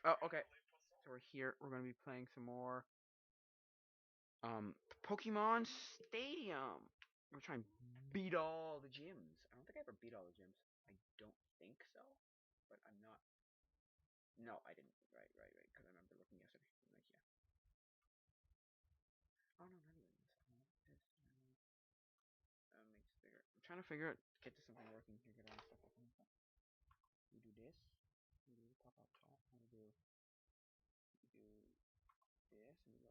Oh, okay. So we're here. We're gonna be playing some more Pokemon Stadium. We're trying to beat all the gyms. I don't think I ever beat all the gyms. I don't think so, but I'm not. No, I didn't. Right, right, right. Because I remember looking yesterday. I'm like, yeah. Oh no, not even this. Makes bigger. I'm trying to figure out, get to something working here, get all this stuff working. We do this. We do pop up chat. We do this, and we go like boom.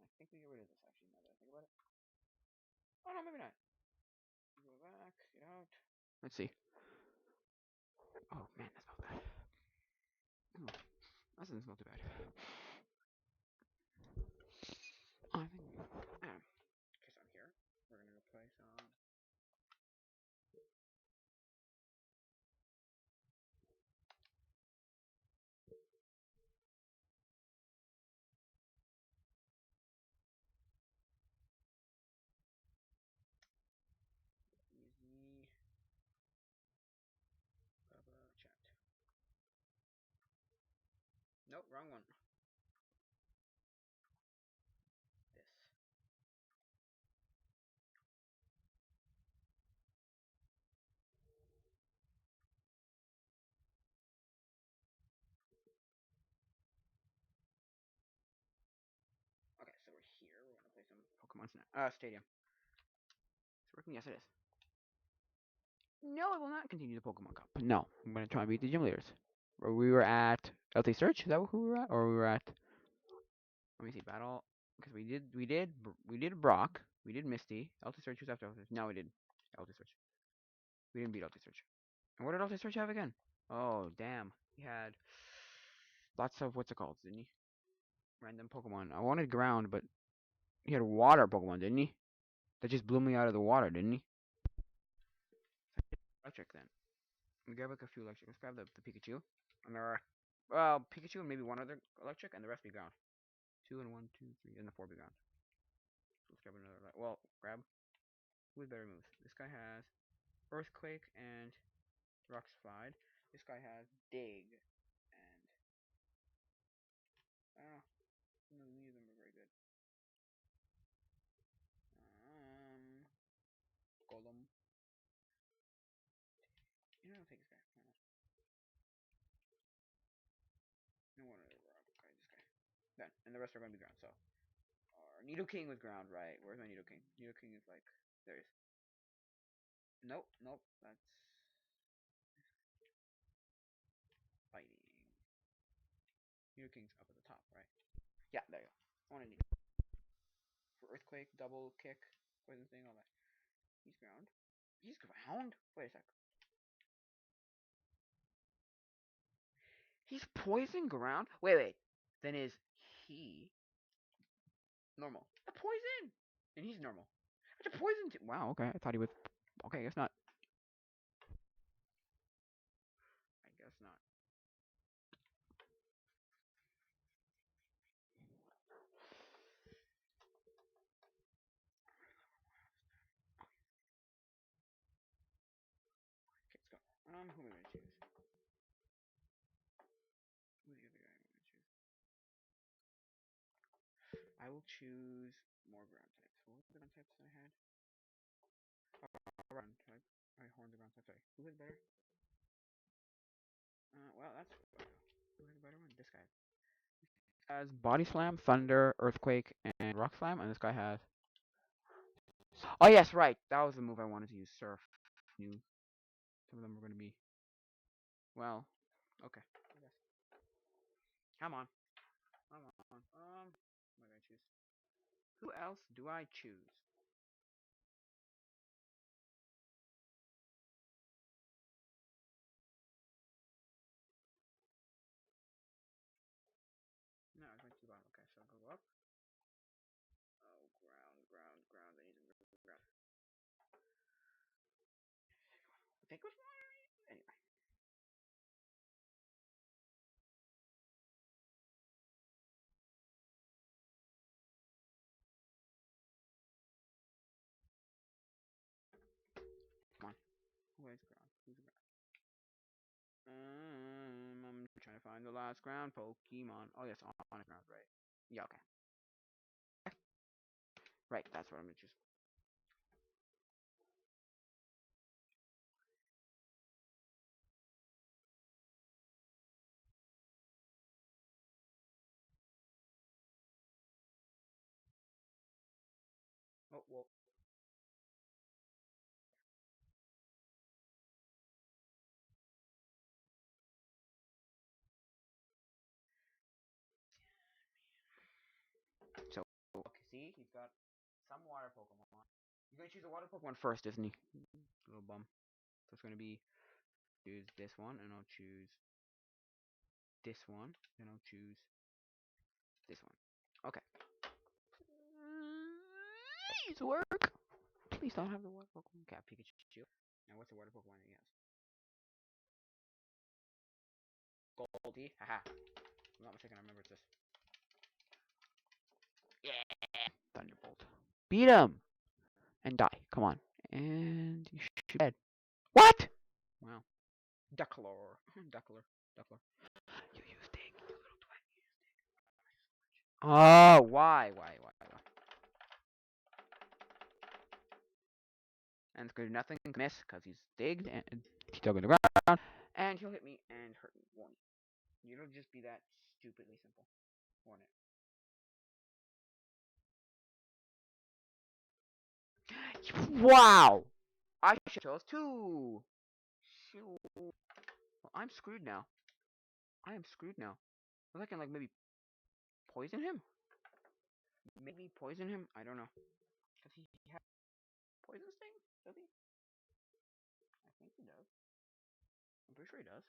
I think we get rid of this actually. Now that I think about it. Oh no, maybe not. Go back, get out. Let's see. Oh man, that smells bad. Ooh, that doesn't smell too bad. I think. Guess I'm here. We're gonna go play some. Easy. Bubba chat. Nope, wrong one. This. Okay, so we're here. We're gonna play some Pokemon Stadium. It's working. Yes, it is. No, it will not continue the Pokemon Cup. No, I'm gonna try and beat the gym leaders. Where we were at LT Search. Is that who we were at, or we were at? Let me see. Battle. Because we did Brock. We did Misty. LT Search was after LT Search. No, we did LT Search. We didn't beat LT Search. And what did LT Search have again? Oh, damn. He had lots of what's it called, didn't he? Random Pokemon. I wanted ground, but he had water Pokemon, didn't he? That just blew me out of the water, didn't he? Electric then. We grab like a few electric. Let's grab the Pikachu. And there are Pikachu and maybe one other electric, and the rest be ground. Two and one, two, three, and the four be ground. So let's grab another. Well, grab. Who's better moves? This guy has Earthquake and Rock Slide. This guy has Dig and no, neither of them are very good. Golem. You know, I'll take this guy. Why not? No one other rock. Okay, this guy. Done. And the rest are gonna be ground. So our Nidoking was ground, right? Where's my Nidoking? Nidoking is like there is. Nope, nope. That's fighting. Nidoking's up at the top, right? Yeah, there you go. I want to need for earthquake, double kick, poison thing, all that. He's ground. He's ground. Wait a sec. He's poison ground. Wait, wait. Then is he normal? A poison, and he's normal. It's a poison. Wow. Okay. I thought he was. Okay. I guess not. I guess not. Okay, let's go. Who am I gonna choose? Who's the other guy I'm gonna choose? I will choose more ground types. What were the ground types that I had? Ground type. I horned the ground type. Sorry. Who has better? Well, that's who has a better one? This guy has Body Slam, Thunder, Earthquake, and Rock Slam, and this guy has. Oh yes, right. That was the move I wanted to use. Surf. New. Some of them are going to be. Well, okay. I guess. Come on. Come on. What did I choose? Who else do I choose? No, I went to the bottom. Okay, so I'll go up. Oh, ground, ground, ground. I need to ground. I think it was water. Anyway, come on. Who is ground? Who's ground? I'm trying to find the last ground Pokemon. Oh, yes, on the ground, right? Yeah, okay. Right, that's what I'm gonna choose. Oh, well. So, okay, see, he's got some water Pokemon. He's gonna choose a water Pokemon first, isn't he? Little bum. So it's gonna be choose this one, and I'll choose this one, then I'll choose this one. Okay. Please work. Please don't have the water Pokemon. Okay, Pikachu. And what's the water Pokemon he has? Goldie. Haha. I'm not mistaken. I remember it's this. Yeah. Thunderbolt. Beat him and die. Come on. And you should be dead. What? Wow. Duckler. Duckler. Duckler. You use Dig, you little twat. Oh, why? Why? And it's gonna do nothing. Miss, because he's digged and he's dug in the ground. And he'll hit me and hurt me. Won't he? It'll just be that stupidly simple. Won't it? Wow! I should chose two. Well, I'm screwed now. I am screwed now. I can like maybe poison him. Maybe poison him. I don't know. Does he have poison sting? Does he? I think he does. I'm pretty sure he does.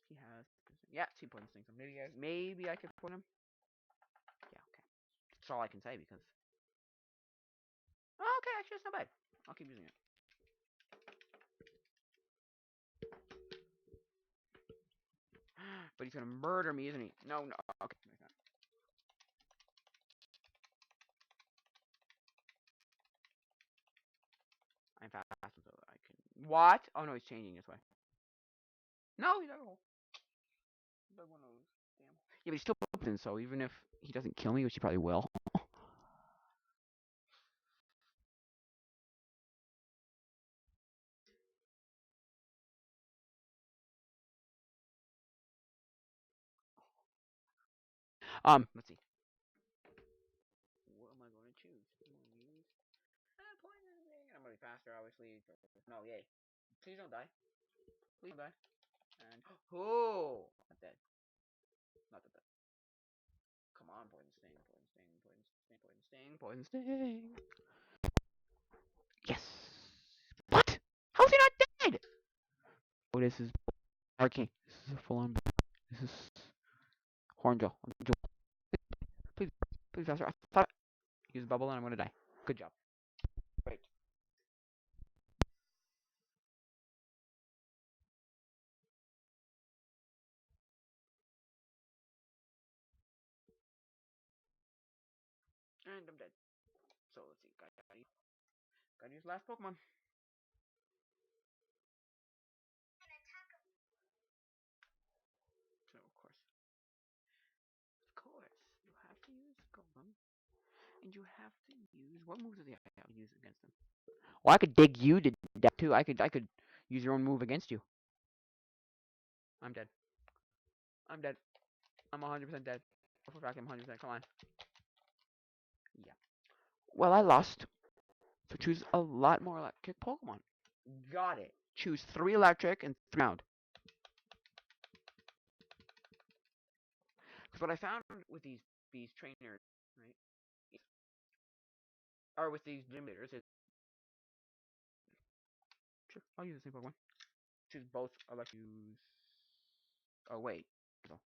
He has. Yeah, two poison stings. So maybe I could poison him. Yeah, okay. That's all I can say because. Oh, okay, actually, that's not bad. I'll keep using it. But he's gonna murder me, isn't he? No, no. Okay, no, he's not. I'm fast, so I can. What? Oh no, he's changing this way. No, he dug a hole. He dug one of those. Damn. Yeah, but he's still open, so even if he doesn't kill me, which he probably will. Let's see. What am I going to choose? I'm going to use poison thing. I'm going to be faster, obviously. No, yay. Please don't die. Please don't die. And oh, not dead. Not that dead. Come on, poison sting, poison sting, poison sting, poison sting, poison sting. Yes. What? How's he not dead? Oh, this is arcane. This is a full-on. This is Hornbill. Please, please, faster. I thought use bubble and I'm gonna die. Good job. Great. And I'm dead. So let's see. Gotta use last Pokemon. So of course, you have to use Golem, and you have to use what moves does he have to use against them? Well, I could dig you to death too. I could use your own move against you. I'm dead. I'm dead. I'm 100% dead. For fact, I'm 100%. Come on. Yeah. Well, I lost. So choose a lot more electric Pokemon. Got it. Choose 3 electric and 3 ground. Because what I found with these trainers, right, or with these gym leaders, is sure I'll use the same Pokemon. Choose both. I like to use. Oh wait. So,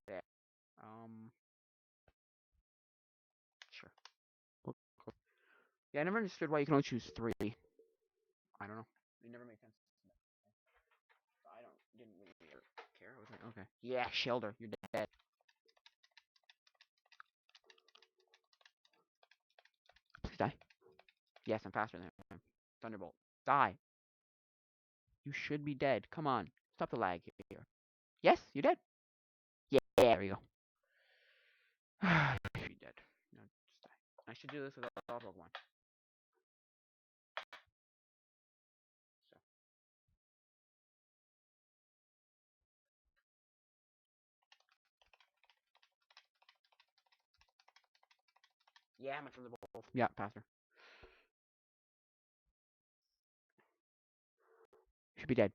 there. Sure. Yeah, I never understood why you can only choose 3. I don't know. It never made sense. I didn't really care. I was like, okay. Yeah, Shellder, you're dead. Please die. Yes, I'm faster than him. Thunderbolt. Die. You should be dead. Come on. Stop the lag here. Yes, you did. Yeah, there we go. You should be dead. No, just die. I should do this with all Pokemon. So. Yeah, I'm from the both. Yeah, Pastor. Should be dead.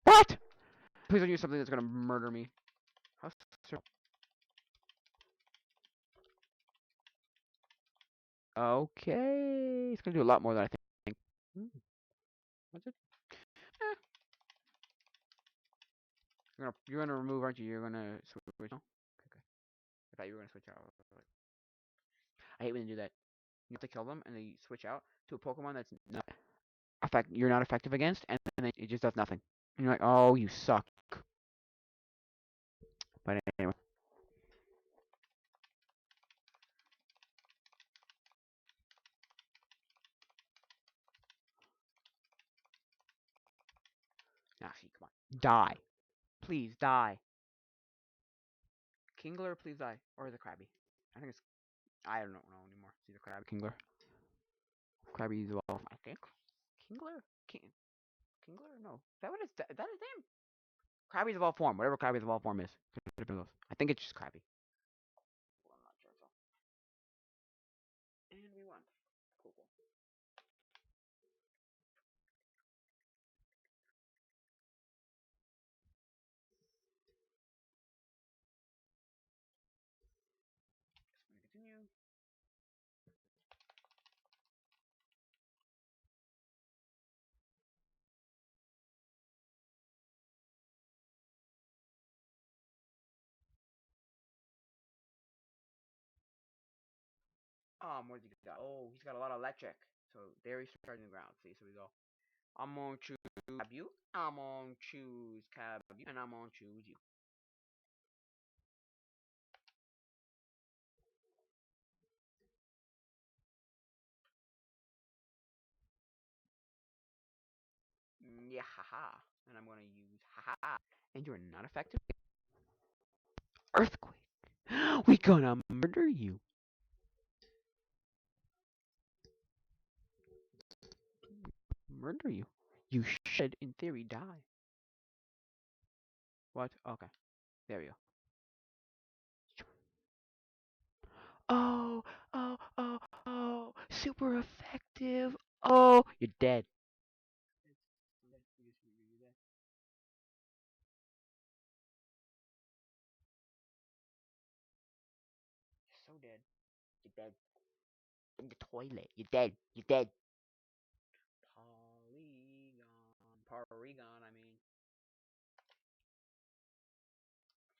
What? Please don't use something that's gonna murder me. How Okay, it's gonna do a lot more than I think. What's it? Eh. You're gonna remove, aren't you? You're gonna switch. No? Okay, okay. I thought you were gonna switch out. I hate when they do that. You have to kill them and they switch out to a Pokemon that's not you're not effective against, and then it just does nothing. And you're like, oh, you suck. But anyway. Now, see, come on. Die. Please, die. Kingler, please die. Or the Krabby. I think it's... I don't know anymore. It's either Krabby Kingler. Krabby is well, I think. Kingler? Kingler? No. Is that what it's... Is that his name? Krabby's evolved form. Whatever Krabby's evolved form is. I think it's just Krabby. Well, I'm not sure, so... And we won. Cool, cool. Continue. What did he got? Oh, he's got a lot of electric. So there he's charging the ground. See, so we go. I'm gonna choose you. I'm gonna choose you, and I'm gonna choose you. Yeah, haha. And I'm gonna use haha. And you're not effective. Earthquake. We gonna murder you. Murder you. You should, in theory, die. What? Okay. There we go. Oh, oh. Super effective. Oh, you're dead. You're so dead. You're dead. In the toilet. You're dead. You're dead. Porygon, I mean.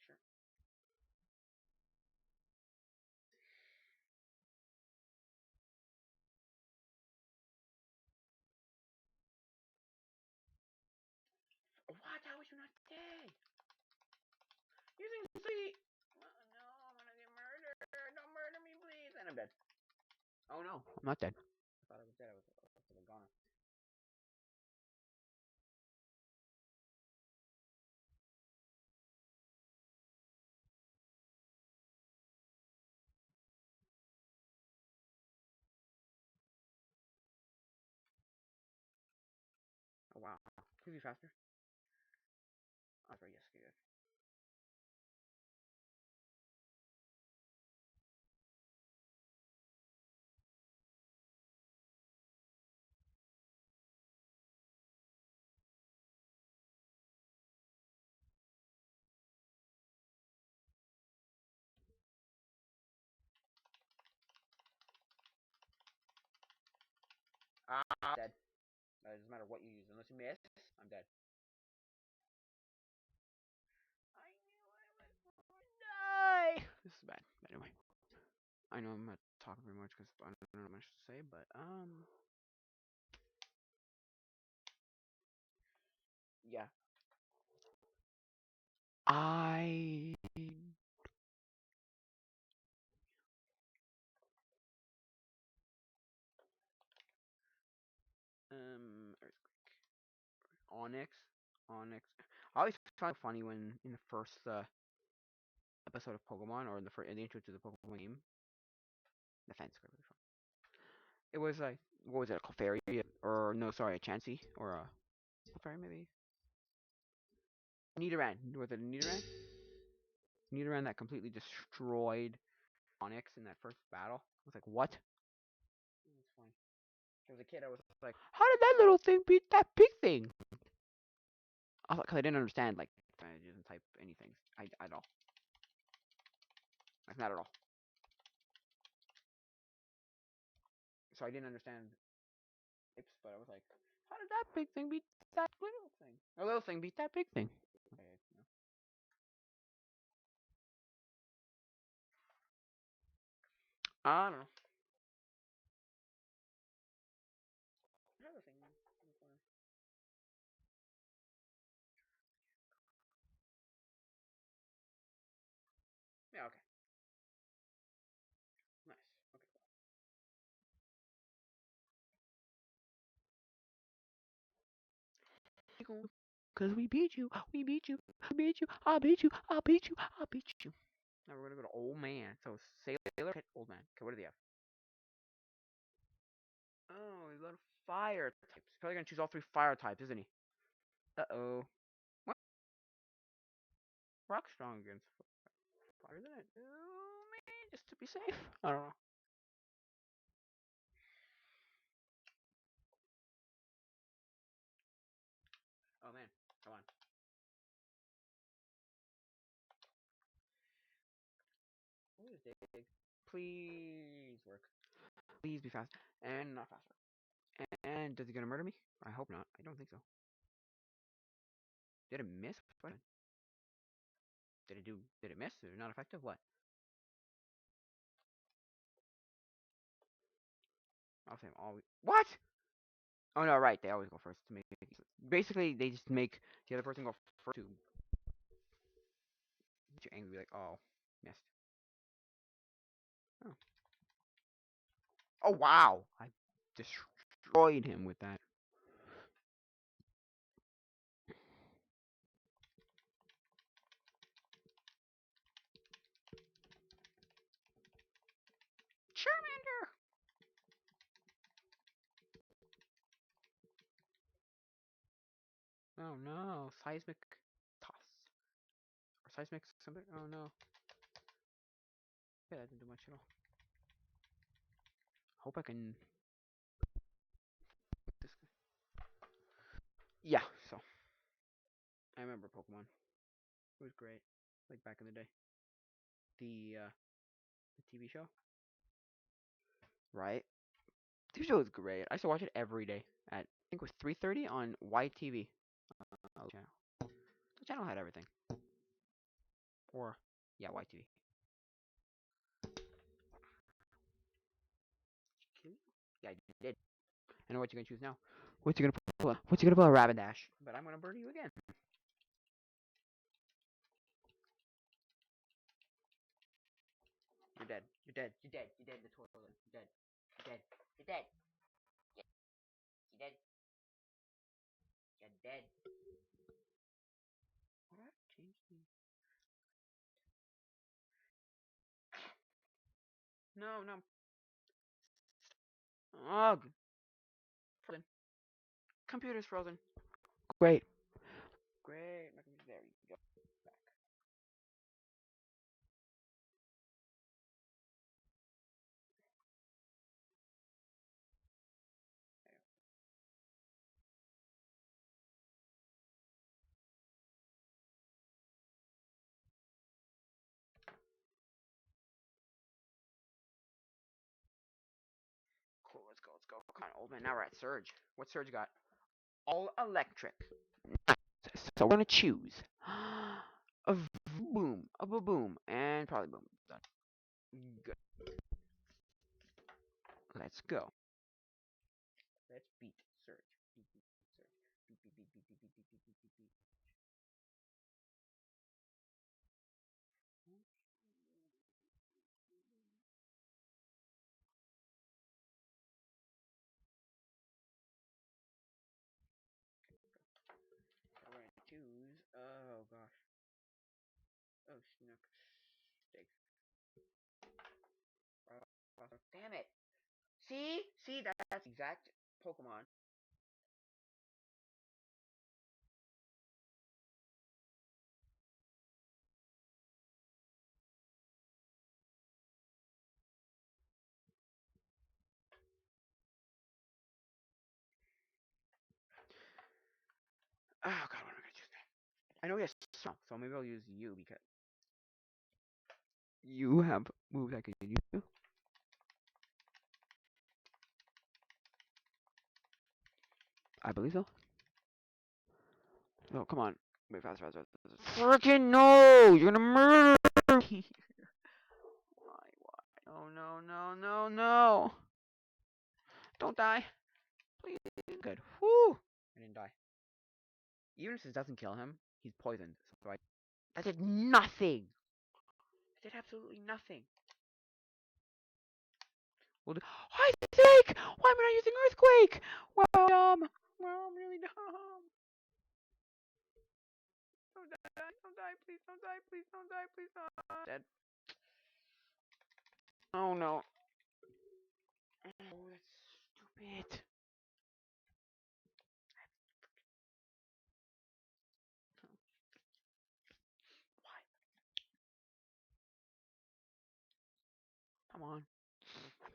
Sure. What? How is you not dead? Using sleep. Oh no, I'm gonna get murdered. Don't murder me, please. And I'm dead. Oh no, I'm not dead. I thought I was dead. I was gone. Oh wow. Please be faster. Oh, sorry, yes, good. I'm dead. It doesn't matter what you use. Unless you miss, I'm dead. I knew I was going to die. This is bad. Anyway, I know I'm not talking very much because I don't know much to say, but yeah. I Earthquake. Onyx. Onyx. I always find it funny when in the first episode of Pokemon or in the intro to the Pokemon game, the fence. It was like what was it, a Clefairy or no, sorry, a Chansey or a Clefairy maybe. Nidoran. Was it a Nidoran? Nidoran that completely destroyed Onyx in that first battle. I was like, what? It was funny. As a kid, I was like, how did that little thing beat that big thing? I thought because I didn't understand like I didn't type anything. I at all. Like not at all. So I didn't understand types, but I was like, how did that big thing beat that little thing? Or little thing beat that big thing? Okay, I don't know. Another thing. Yeah. Okay. Nice. Okay. Cause we beat you, we beat you, we beat you, I beat you, I beat you, I beat you. Now we're gonna go to old man. So sailor hit old man. Okay, what do they have? Oh, he's a lot of fire types. He's probably gonna choose all three fire types, isn't he? Uh-oh. What? Rock strong against fire, isn't it? Oh man, just to be safe. I don't know. Oh man, come on. What is big? Please work. Please be fast and not faster. And does he gonna murder me? I hope not. I don't think so. Did it miss? What? Did it do? Did it miss? Or not effective? What? I'll say always. What? Oh no, right. They always go first to make it. Basically, they just make the other person go first to get you angry. Like, oh, missed. Oh, oh wow! I destroyed him with that. Charmander. Oh no, seismic toss or seismic something. Oh no. Yeah, that didn't do much at all. Hope I can. This. Yeah. So I remember Pokemon. It was great. Like back in the day. The TV show. Right. TV show was great. I used to watch it every day at I think it was 3:30 on YTV. Channel. The channel had everything. Or yeah, YTV. Yeah, I did. I know what you're gonna choose now. What's you gonna pull? What's you gonna pull? A Rapidash. But I'm gonna burn you again. You're dead. You're dead. You're dead. You're dead in the toilet. You're dead. You're dead. You're dead. You're dead. You're dead. What? Change the. No, no. Ugh. Frozen. Computer's frozen. Great. Great. My computer. There we go. Back. Cool. Let's go. Let's go. Come on, old man. Now we're at Surge. What Surge got? All electric. So we're gonna choose a boom, a boom, and probably boom. Done. Good. Let's go. Let's beat Surge. Beat, beat, Surge. Beat, beat, beat, beat, beat, beat, beat, beat, beat, beat, beat. So we're gonna news. Oh gosh. Oh snook. Steak. Damn it. See, that's exact Pokemon. Oh god, what am I gonna choose now? I know he has Stomp, so maybe I'll use you because you have moves I can use too. I believe so. No, come on. Wait, faster. Freaking no! You're gonna murder me! Why? Oh no. Don't die. Please. Good. Whew! I didn't die. Even if this doesn't kill him, he's poisoned. So that did nothing! It did absolutely nothing. Well, hi, Snake! Why am I not using Earthquake? Well, I'm really dumb. Don't die, please don't die, please don't die, please don't die. Dead. Oh no. Oh, that's stupid. Why? Come on.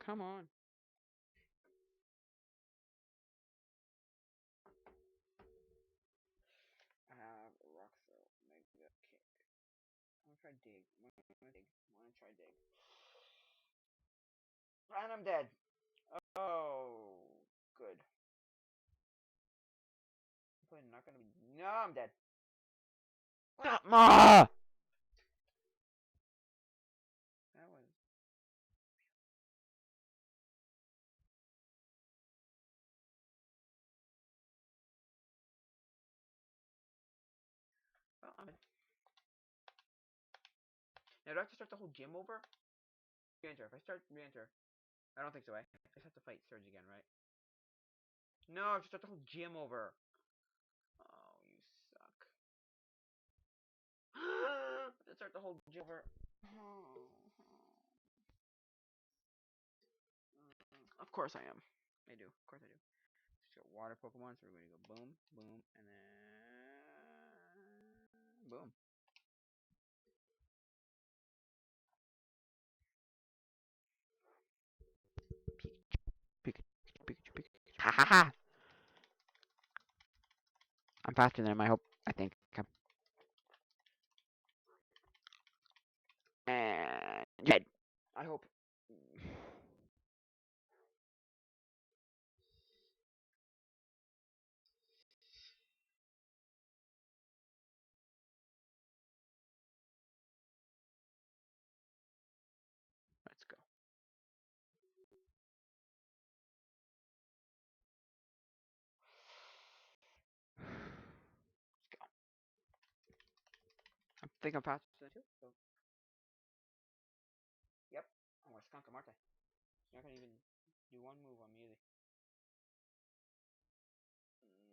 Come on. I have a rock throw, mega kick. I'm gonna try dig. I'm gonna try dig. And I'm dead. Oh, good. I'm probably not gonna be. No, I'm dead. Ma! That was. Well, I'm dead. Now, do I have to start the whole gym over? Re-enter. If I start re-enter. I don't think so, eh? I just have to fight Surge again, right? No, I have to start the whole gym over. Oh, you suck. Let's start the whole gym over. Of course I am. I do. Of course I do. Just got water Pokemon, so we're going to go boom, boom, and then boom. Pikachu. Ha ha ha! I'm faster than him, I hope. I think. Okay. And dead. I hope. Let's go. Let's go. I think I'm faster than you. So. Yep. I'm gonna skunk him, aren't I? You're not gonna even do one move on me either.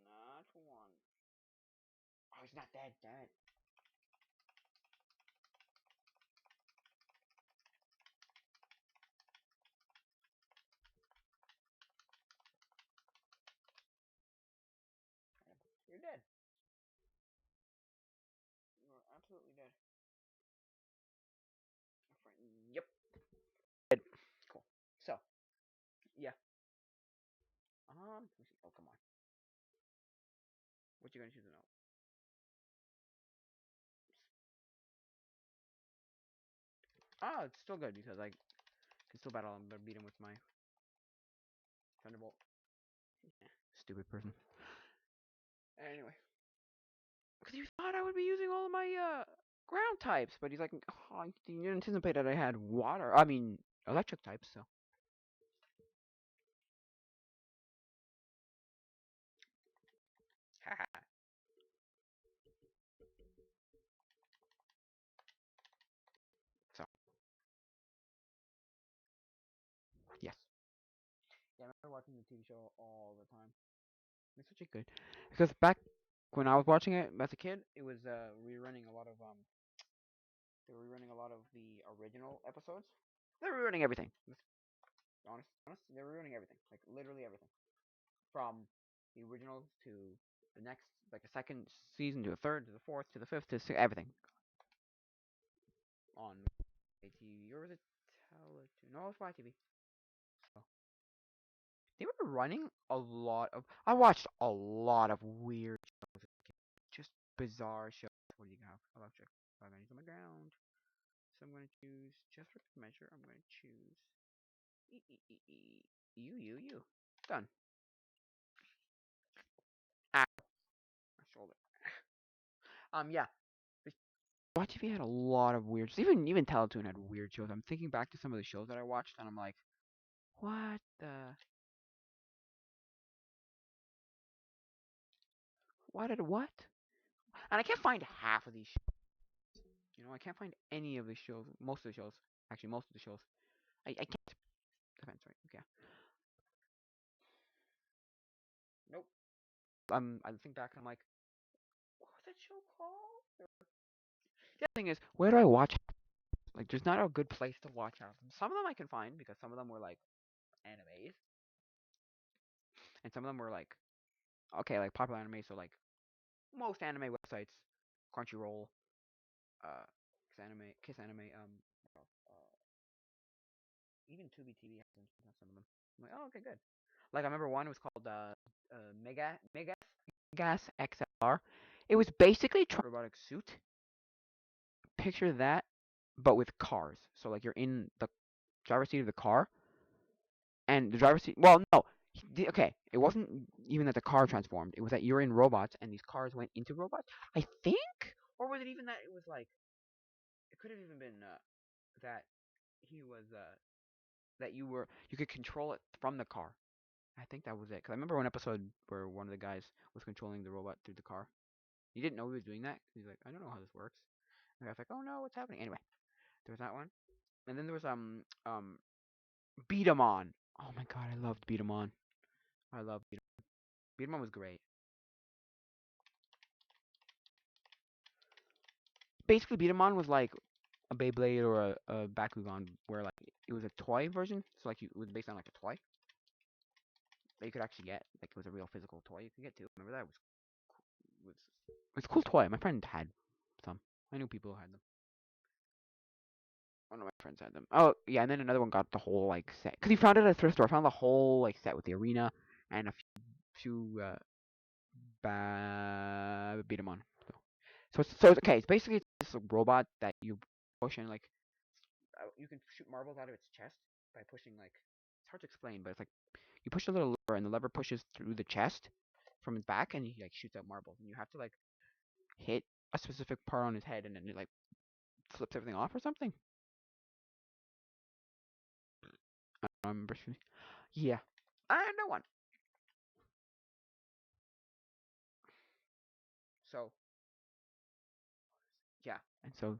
Not one. Oh, he's not dead. Damn it. You're dead. You're absolutely dead. Yep. Dead. Cool. So, yeah. Let me see. Oh, come on. What you gonna choose to know? Ah, it's still good because I can still battle him, but beat him with my Thunderbolt. Stupid person. Anyway, because you thought I would be using all of my ground types, but he's like, oh, you didn't anticipate that I had water. I mean, electric types. So. So. Yes. Yeah, I remember watching the TV show all the time. It's such a good because back when I was watching it as a kid, it was rerunning a lot of they were rerunning a lot of the original episodes. They were rerunning everything. Honest, they were rerunning everything, like literally everything, from the original to the next, like the second season to the third to the fourth to the fifth to everything on ATV, or was it Teletoon? No, it was YTV. So they were running a lot of. I watched a lot of weird shows, just bizarre shows. What do you have? Electric. 5 minutes on the ground. So I'm going to choose, just for good measure, I'm going to choose you. Done. Ow, my shoulder. Yeah. YTV had a lot of weird. Even Teletoon had weird shows. I'm thinking back to some of the shows that I watched, and I'm like, what the? What? And I can't find half of these. I can't find any of the shows. Most of the shows, actually, most of the shows. I can't. Depends, right? Okay. Nope. I think back and I'm like, what was that show called? The other thing is, where do I watch? Like, there's not a good place to watch out. Some of them I can find because some of them were like animes, and some of them were like okay, like popular anime. So like most anime websites, Crunchyroll, Kiss Anime, what else? Even Tubi TV has some of them. I'm like, oh, okay, good. Like I remember one was called Megas XLR. It was basically a robotic suit. Picture that, but with cars. So like you're in the driver's seat of the car, and the driver's seat. Well, no. Okay, it wasn't even that the car transformed. It was that you're in robots, and these cars went into robots. I think, or was it even that it was like it could have even been that he was that you could control it from the car. I think that was it. Cause I remember one episode where one of the guys was controlling the robot through the car. He didn't know he was doing that. He's like, I don't know how this works. And I was like, oh no, what's happening? Anyway, there was that one, and then there was Beat 'em on. Oh my god, I loved Beat 'em on. I love Beat 'em. Beat 'em on was great. Basically, Beat 'em on was like a Beyblade or a Bakugan, where like it was a toy version. So like it was based on like a toy that you could actually get. Like it was a real physical toy you could get too. Remember that was it's a cool toy. My friend had some. I knew people who had them. One of my friends had them. Oh yeah, and then another one got the whole like set because he found it at a thrift store. Found the whole like set with the arena and a few beat 'em on. So it's okay. It's basically this robot that you push and like you can shoot marbles out of its chest by pushing like it's hard to explain, but it's like you push a little lever and the lever pushes through the chest from his back and he like shoots out marbles and you have to like hit a specific part on his head and then it like flips everything off or something. I don't remember. Yeah, I know one. So yeah, and so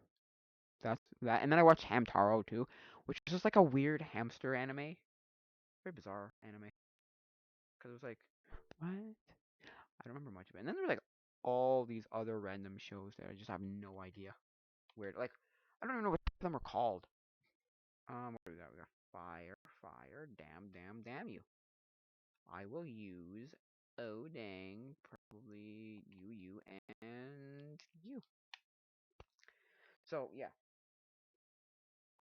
that's that. And then I watched Hamtaro too, which is just like a weird hamster anime, very bizarre anime. Because it was like, what? I don't remember much of it. And then there were like all these other random shows that I just have no idea. Weird. Like, I don't even know what them are called. What is that? We got fire, damn you. I will use oh dang, probably you, and you. So yeah,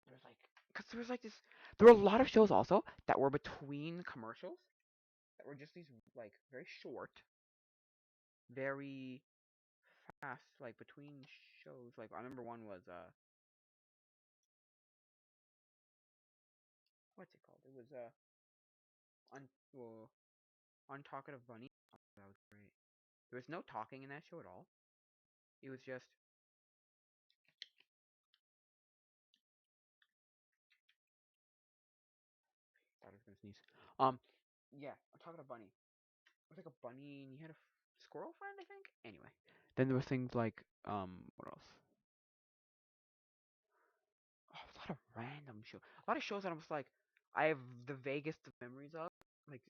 there's like, cause there was like this. There were a lot of shows also that were between commercials that were just these like very short, very fast, like between shows. Like I remember one was what's it called? It was un well, Untalkative Bunny. Oh, that was great. There was no talking in that show at all. It was just thought I was gonna sneeze. Yeah, Untalkative Bunny. It was like a bunny and you had a squirrel friend, I think. Anyway, then there was things like what else? Oh, a lot of random shows. A lot of shows that I was like, I have the vaguest of memories of. Like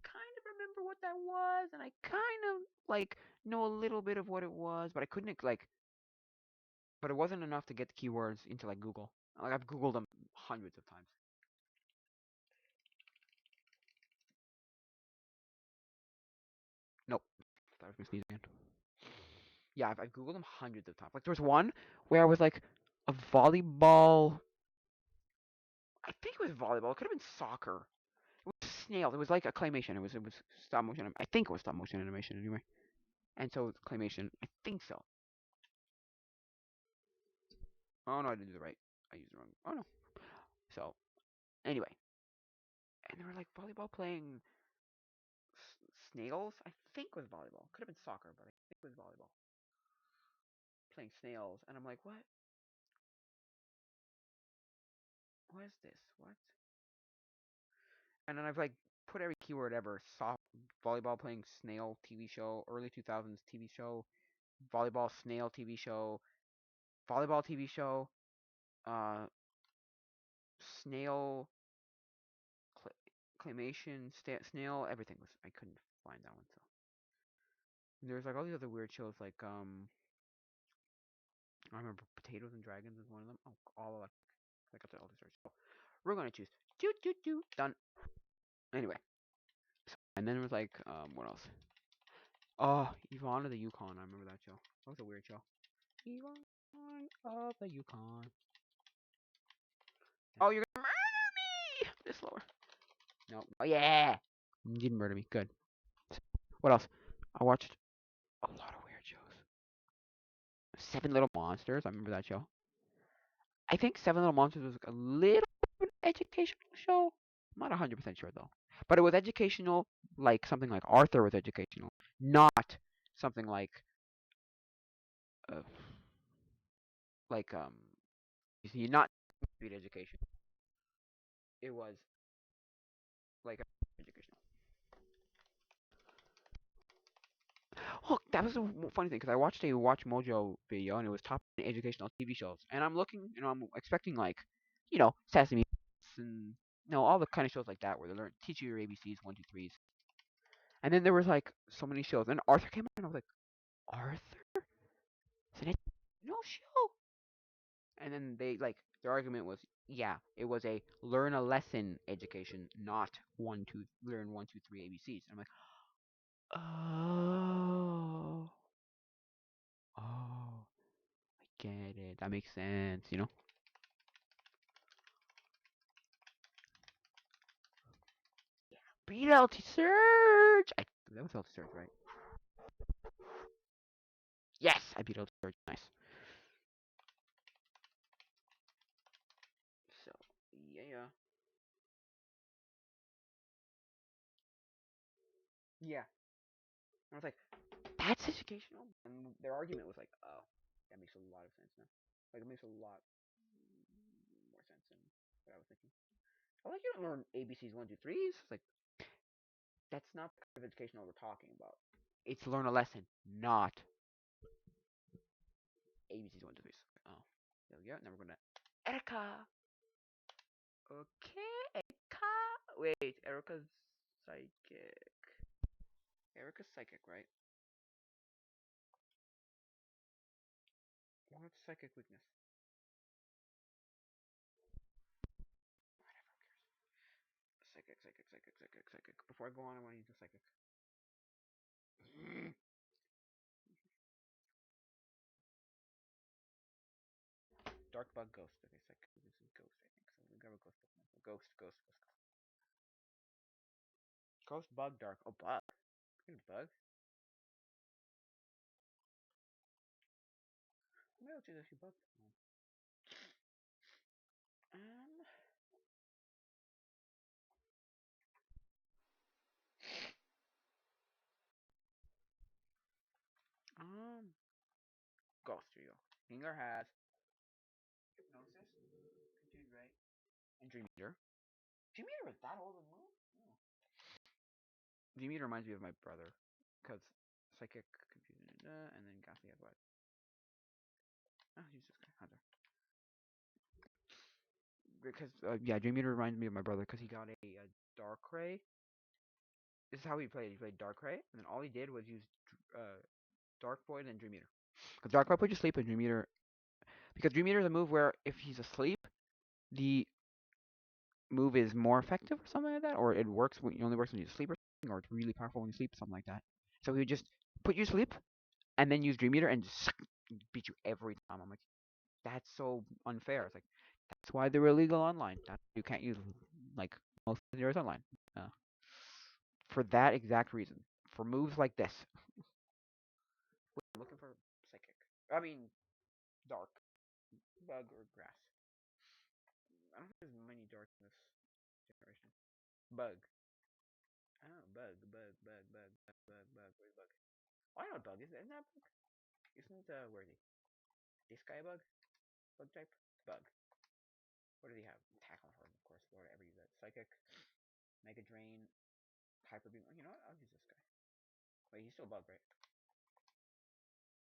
kind of remember what that was, and I kind of like know a little bit of what it was, but I couldn't like. But it wasn't enough to get the keywords into like Google. Like I've Googled them hundreds of times. Nope. That was me sneezing again. Yeah, I've Googled them hundreds of times. Like there was one where I was like a volleyball. I think it was volleyball. It could have been soccer. It was snails. It was like a claymation. It was stop motion. I think it was stop motion animation anyway. And so it's claymation. I think so. Oh no, I didn't do the right. I used the wrong. Oh no. So anyway, and they were like volleyball playing snails. I think it was volleyball. Could have been soccer, but I think it was volleyball playing snails. And I'm like, what? What is this? What? And then I've like put every keyword ever: soft volleyball playing snail TV show, early 2000s TV show, volleyball snail TV show, volleyball TV show, uh, snail claymation, snail, everything was. I couldn't find that one. So there's like all these other weird shows like I remember Potatoes and Dragons was one of them. Oh, all of I got all the search. So we're gonna choose. Done. Anyway, and then it was like what else? Oh, Yvonne of the Yukon. I remember that show. That was a weird show. Yvonne of the Yukon. Oh, you're gonna murder me! This lower. No. Oh yeah. You didn't murder me. Good. What else? I watched a lot of weird shows. Seven Little Monsters. I remember that show. I think Seven Little Monsters was a little bit of an educational show. I'm not 100% sure though. But it was educational, like something like Arthur was educational, not something uh, like you see, not street education. It was like educational. Oh, that was a funny thing because I watched a Watch Mojo video and it was top educational TV shows, and I'm looking, I'm expecting like, Sesame and all the kind of shows like that where they learn teach you your ABCs, one, two, threes, and then there was like so many shows, and Arthur came out, and I was like, Arthur, it's an educational show, and then they like their argument was, yeah, it was a learn a lesson education, not learn one, two, three ABCs. And I'm like, oh, oh. Get it. That makes sense. Beat LT Surge! That was LT Surge, right? Yes! I beat LT Surge. Nice. So, yeah. Yeah. I was like, that's educational? And their argument was like, oh, that makes a lot of sense now. Like, it makes a lot more sense than what I was thinking. I like you don't learn ABCs 1, 2, 3s. It's like, that's not the kind of educational we're talking about. It's learn a lesson, not ABCs 1, 2, 3s. Oh, there we go. Now we're gonna Erica. Okay, Erica. Wait, Erica's psychic. Erica's psychic, right? What's psychic weakness? Whatever, psychic, psychic, psychic, psychic, psychic. Before I go on, I want to use the psychic. Dark bug ghost. Okay, psychic. This is ghost, I think. So we got a ghost Pokemon. Ghost, ghost, ghost, ghost. Ghost bug dark. Oh, bug. Good bug. Maybe I'll choose a few bug Pokemon. Um, um, ghost. Here you go. Gengar has hypnosis, confused, right? And Dream Eater. Dream Eater was that old a move? Oh. Dream Eater reminds me of my brother, cause psychic, confusion, and then Ghastly has what? Oh, he's this guy, Hunter. Because yeah, Dream Eater reminds me of my brother because he got a Darkrai this is how he played. He played Darkrai, and then all he did was use Dark Void and Dream Eater. Because Dark Void put you to sleep, and Dream Eater, because Dream Eater is a move where if he's asleep, the move is more effective or something like that, or it works when it only works when you sleep or something, or it's really powerful when you sleep, something like that. So he would just put you to sleep and then use Dream Eater and just beat you every time. I'm like, that's so unfair. It's like that's why they're illegal online. You can't use like most of yours online. Uh, for that exact reason. For moves like this. Wait, I'm looking for psychic. I mean, dark, bug, or grass. I don't think there's many dark in this generation. Bug. Oh, bug. Where's bug? Oh, I know what bug is. Isn't that bug? Isn't where is he? This guy a bug? Bug type? Bug. What does he have? Tackle hard, of course. Why would I ever use that? Psychic, Mega Drain, Hyper Beam. Oh, you know what? I'll use this guy. Wait, he's still bug, right?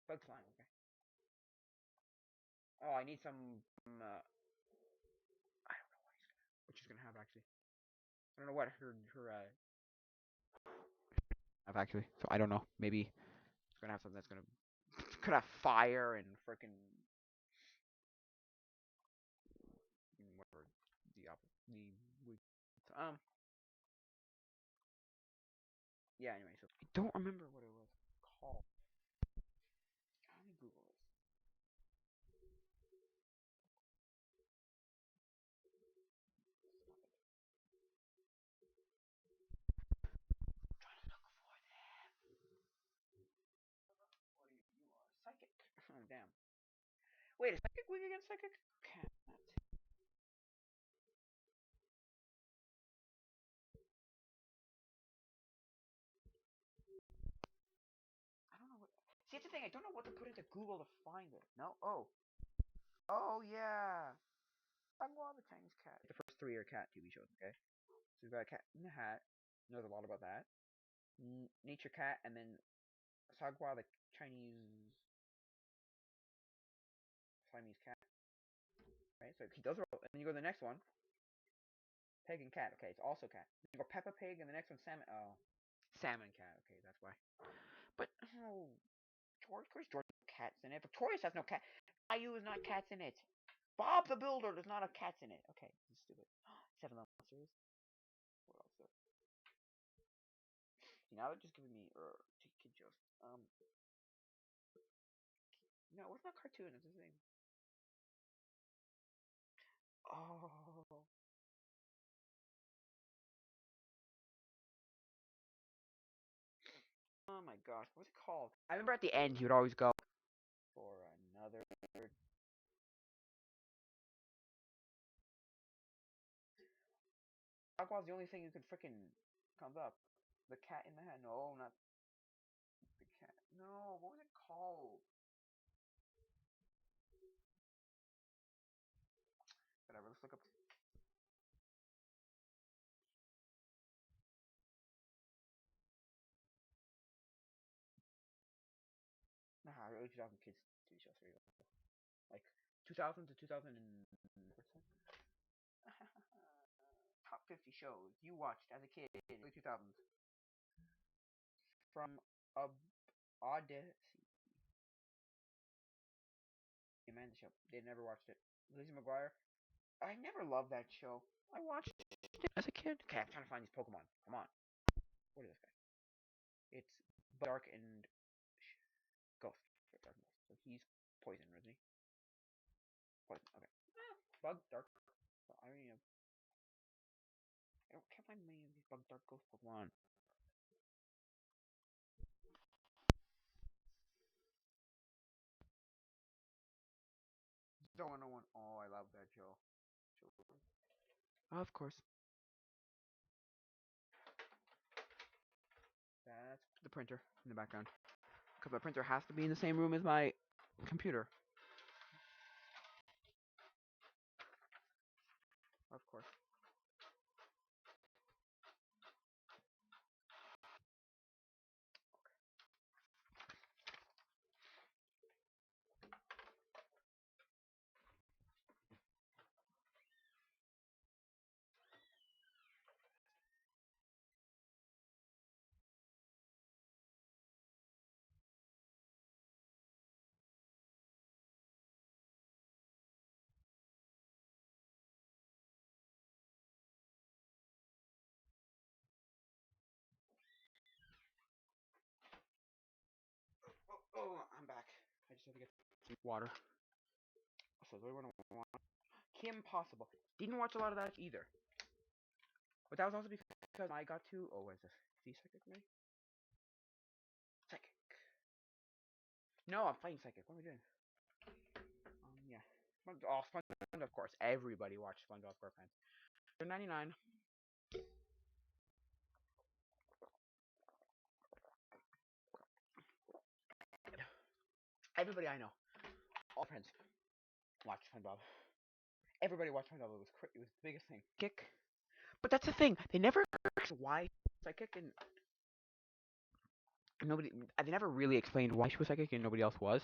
Bug slime. Okay. Oh, I need some. I don't know what she's gonna have actually. I don't know what her have actually. So I don't know. Maybe it's gonna have something that's gonna have fire and freaking whatever the yeah. Anyway, so I don't remember what it was called. Let me Google this. What are you? You are psychic. Oh damn. Wait, is psychic weak against psychic? Cat. I don't know what. See, it's the thing. I don't know what to put into Google to find it. No. Oh. Oh yeah. Sagwa the Chinese cat. The first three are cat TV shows. Okay. So we've got a cat in the hat. Knows a lot about that. Nature cat, and then Sagwa the Chinese Siamese cat. Right. So he does roll, and then you go to the next one. Pig and cat. Okay, it's also cat. Then you go Peppa Pig, and the next one salmon. Oh, salmon cat. Okay, that's why. But oh, George, of course, George has no cats in it. Victorious has no cat. Caillou is not cats in it. Bob the Builder, there's not a cats in it. Okay, this is stupid. Seven Monsters. What else? See, now they're just giving me kid shows. No, it's not cartoon. It's the same. Oh, oh my gosh, what's it called? I remember at the end he would always go for another. Aqua's the only thing who can freaking comes up. The cat in the hat. No, not the cat. No, what was it called? Whatever. Let's look up. Nah, early 2000 kids TV shows. There you go. Like 2000 to 2000 and top 50 shows you watched as a kid in the 2000s from Odyssey. Amanda Show. They never watched it. Lizzie McGuire. I never loved that show. I watched it as a kid. Okay, I'm trying to find these Pokemon. Come on. What is this guy? It's Dark and Ghost. Dark and Ghost. So he's poison, isn't he? Poison. Okay. Bug, Dark. Well, I mean, can't find many of these Bug, Dark, Ghost Pokemon. Don't know one. Oh, I love that show. Of course. That's the printer in the background. Because my printer has to be in the same room as my computer. Of course. Oh, I'm back. I just had to get some water. So what do I want? Kim Possible. Didn't watch a lot of that either. But that was also because I got to. Oh, what is this? See psychic maybe? Psychic. No, I'm fighting psychic. What am I doing? Yeah. Oh, SpongeBob, of course. Everybody watched SpongeBob SquarePants. They're 99. Everybody I know, all friends, watched SpongeBob. Everybody watched SpongeBob. It was the biggest thing. Kick. But that's the thing. They never why psychic and nobody. They never really explained why she was psychic and nobody else was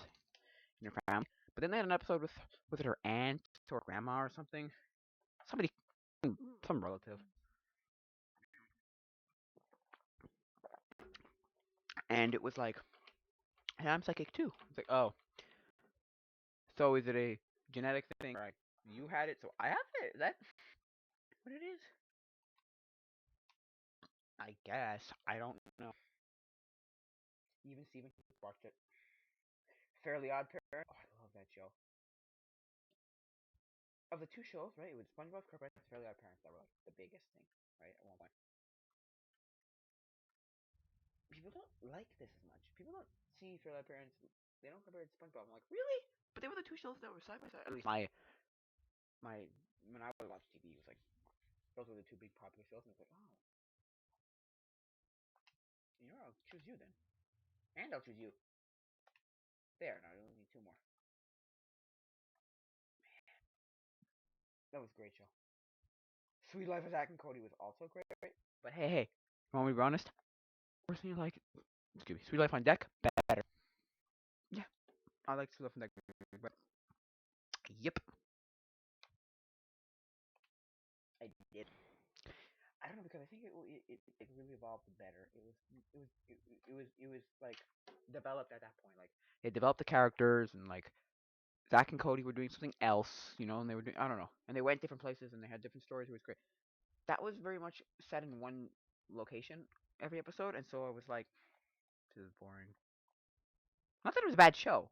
in her family. But then they had an episode with her aunt or grandma or something. Somebody, some relative, and it was like, hey, I'm psychic too. It's like, oh, so is it a genetic thing? Right. You had it, so I have it. Is that what it is? I guess. I don't know. Even Steven watched it. Fairly Odd Parents. Oh, I love that show. Of the two shows, right? It was SpongeBob SquarePants and Fairly Odd Parents that were like the biggest thing, right? At one point. People don't like this as much. People don't see Fairly Odd Parents. They don't compare it to SpongeBob. I'm like, really? But they were the two shows that were side by side. At least my when I would watch TV, it was like those were the two big popular shows, and it's like, oh, you know, I'll choose you then, and I'll choose you. There, now I only need two more. That was a great show. Sweet Life of Zack and Cody was also great. But hey, want me to be honest? Worst thing you like, excuse me, Sweet Life on Deck, better. Yeah, I like Sweet Life on Deck, but yep, I did. I don't know because I think it really evolved better. It was like developed at that point. Like they developed the characters and like Zach and Cody were doing something else, you know, and they were doing I don't know, and they went different places and they had different stories. It was great. That was very much set in one location every episode, and so I was like, this is boring. Not that it was a bad show.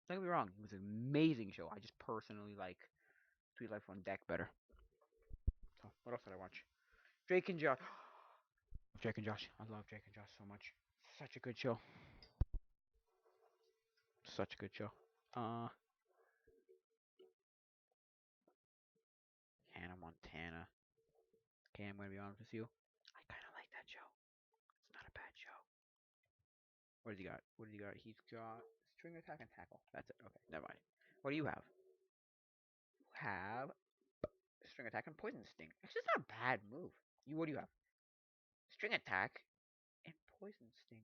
Don't get me wrong, it was an amazing show. I just personally like Sweet Life on Deck better. So what else did I watch? Drake and Josh. Drake and Josh. I love Drake and Josh so much. Such a good show. Such a good show. Uh, Hannah Montana. Okay, I'm gonna be honest with you. I kind of like that show. It's not a bad show. What does he got? What does he got? He's got string attack and tackle. That's it. Okay, never mind. What do you have? You have string attack and poison sting. It's just not a bad move. You what do you have? String attack and poison sting.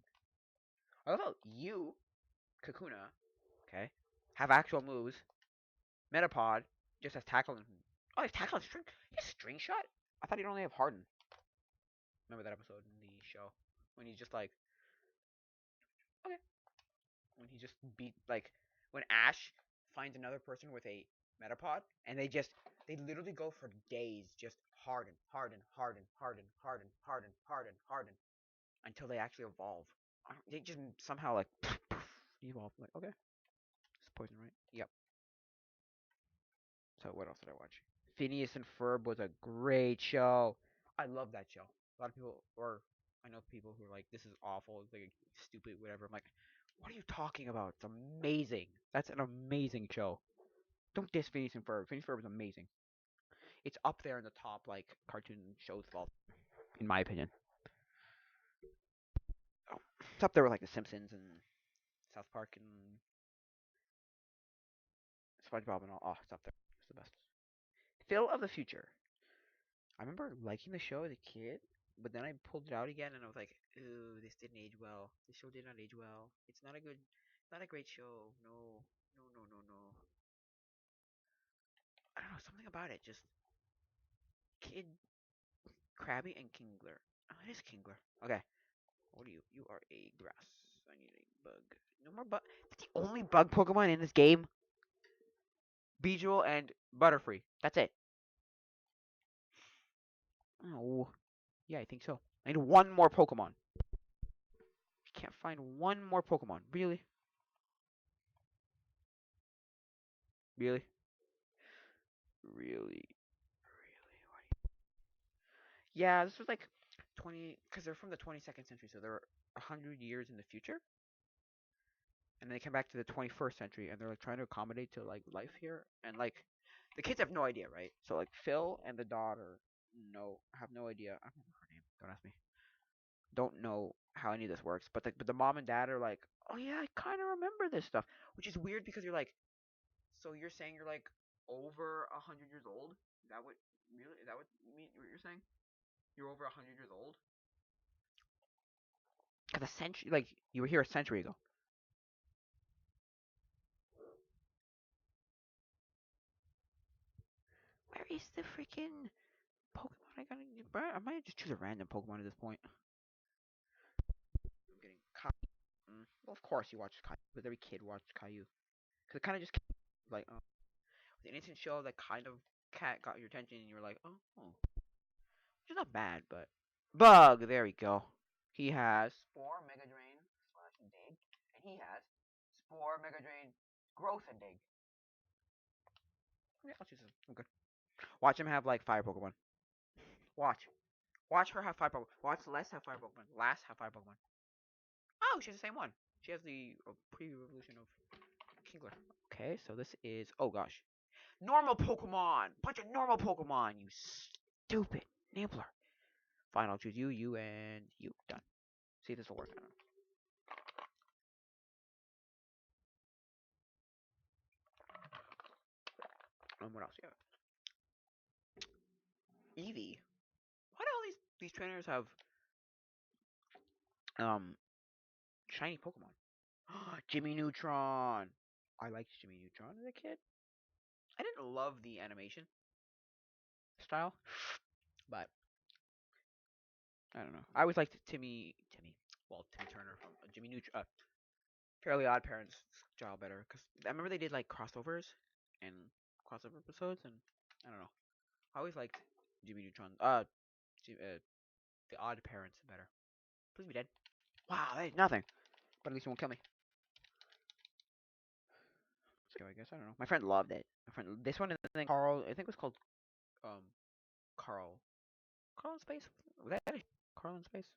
I love how you, Kakuna, okay, have actual moves. Metapod just has tackle and oh, he's tackle and string. He has string shot. I thought he'd only have harden. Remember that episode in the show when he's just like okay, when he just beat like when Ash finds another person with a Metapod and they literally go for days just harden, harden, harden, harden, harden, harden, harden, harden until they actually evolve. They just somehow like evolve. Like okay, it's poison, right? Yep. So what else did I watch? Phineas and Ferb was a great show. I love that show. A lot of people, or I know people who are like, "This is awful. It's like stupid, whatever." I'm like, "What are you talking about? It's amazing. That's an amazing show. Don't diss Phineas and Ferb. Phineas and Ferb is amazing. It's up there in the top like cartoon shows of all, in my opinion. Oh, it's up there with like The Simpsons and South Park and SpongeBob and all. Oh, it's up there. It's the best. Phil of the Future. I remember liking the show as a kid, but then I pulled it out again and I was like, "Ooh, this didn't age well. This show did not age well. It's not a good, not a great show. No, no, no, no, no. I don't know, something about it. Just Kid Krabby and Kingler. Oh, it is Kingler. Okay, what are you? You are a grass. I need a bug. No more bug. That's the only bug Pokemon in this game. Beedrill and Butterfree. That's it. Oh, yeah, I think so. I need one more Pokemon. Can't find one more Pokemon. Really? Really? Really? Really? Yeah, this was like 20, because they're from the 22nd century, so they're 100 years in the future, and they come back to the 21st century, and they're like trying to accommodate to like life here, and like the kids have no idea, right? So like Phil and the daughter, no, have no idea. I don't remember her name. Don't ask me. Don't know how any of this works, but the mom and dad are like, oh yeah, I kind of remember this stuff, which is weird because you're like, so you're saying you're like over 100 years old? Is that what really? Is that what you mean? What you're saying? You're over 100 years old? Cause a century, like you were here a century ago. Where is the freaking Pokemon I gotta get? Bro, I might just choose a random Pokemon at this point. I'm getting well, of course you watch Caillou, because every kid watched Caillou. Cause it kind of just like the innocent show that kind of cat got your attention, and you were like, oh, which is not bad, but Bug. There we go. He has Spore, Mega Drain, Slash, and Dig, and he has Spore, Mega Drain, Growth, and Dig. Yeah, I'll choose him. I'm good. Watch him have like fire Pokemon. Watch. Watch her have five Pokemon. Watch Les have five Pokemon. Last have five Pokemon. Oh, she has the same one. She has the pre-evolution of Kingler. Okay, so this is, oh gosh, normal Pokemon. Bunch of normal Pokemon. You stupid nibbler. Fine, I'll choose you, you, and you. Done. See if this will work. I don't know. What else? Yeah. Eevee. Why do all these trainers have um shiny Pokemon? Jimmy Neutron. I liked Jimmy Neutron as a kid. I didn't love the animation style, but I don't know. I always liked Timmy Turner from Jimmy Neutron, Fairly Odd Parents style better because I remember they did like crossovers and crossover episodes, and I don't know. I always liked Jimmy Neutron. The Odd Parents better. Please be dead. Wow, that is nothing. But at least it won't kill me. Let's go. I guess I don't know. My friend loved it. My friend, this one, I think Carl. I think it was called um Carl. Carl in Space. Was that it? Carl in Space?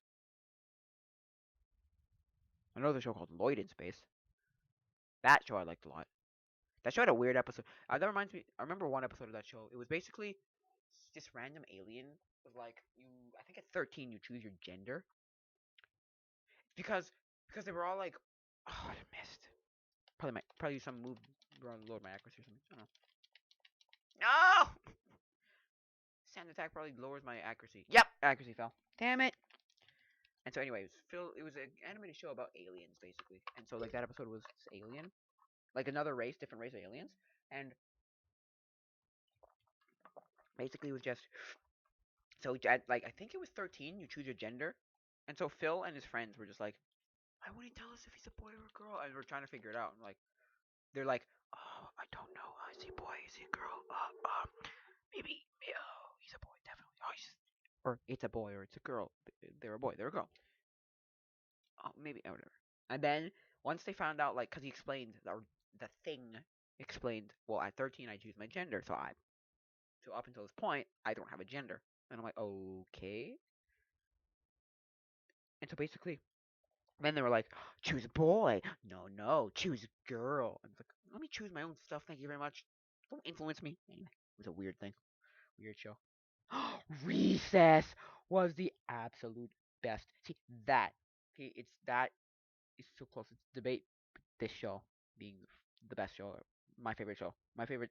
Another show called Lloyd in Space. That show I liked a lot. That show had a weird episode. That reminds me. I remember one episode of that show. It was basically this random alien was like you. I think at 13 you choose your gender because because they were all like, oh, I missed. Probably some move around lower my accuracy or something. I don't know. No. Sand attack probably lowers my accuracy. Yep, accuracy fell. Damn it. And so, anyways, Phil, it was an animated show about aliens, basically. And so, like, that episode was alien, like another race, different race of aliens, and basically it was just so at like I think it was 13, you choose your gender, and so Phil and his friends were just like, why won't he tell us if he's a boy or a girl? And we're trying to figure it out. And like, they're like, oh, I don't know. Is he a boy? Is he a girl? Maybe. Oh, he's a boy, definitely. Oh, or it's a boy or it's a girl. They're a boy. They're a girl. Oh, maybe whatever. And then once they found out, like, because he explained, or the thing explained, well, at 13 I choose my gender, so up until this point I don't have a gender, and I'm like, okay. And so basically, then they were like, choose a boy. No, no, choose a girl. And it's like, let me choose my own stuff. Thank you very much. Don't influence me. Anyway, it was a weird thing, weird show. Recess was the absolute best. See that? See, it's so close. It's debate this show being the best show, my favorite show, my favorite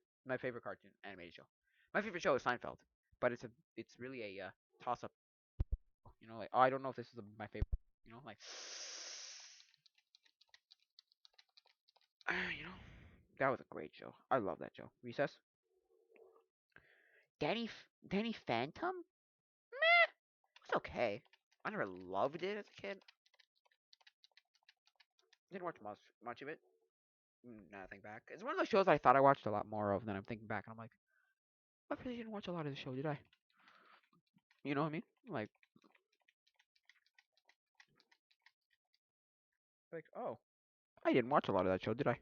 cartoon animated show. My favorite show is Seinfeld, but it's really a toss up. You know, like, oh, I don't know if this is my favorite. You know, like you know, that was a great show. I love that show. Recess. Danny Phantom. It's okay. I never loved it as a kid. Didn't watch much of it. Now I think back, it's one of those shows I thought I watched a lot more of. Than I'm thinking back, and I'm like, I really didn't watch a lot of the show, did I? You know what I mean? Like, oh, I didn't watch a lot of that show, did I?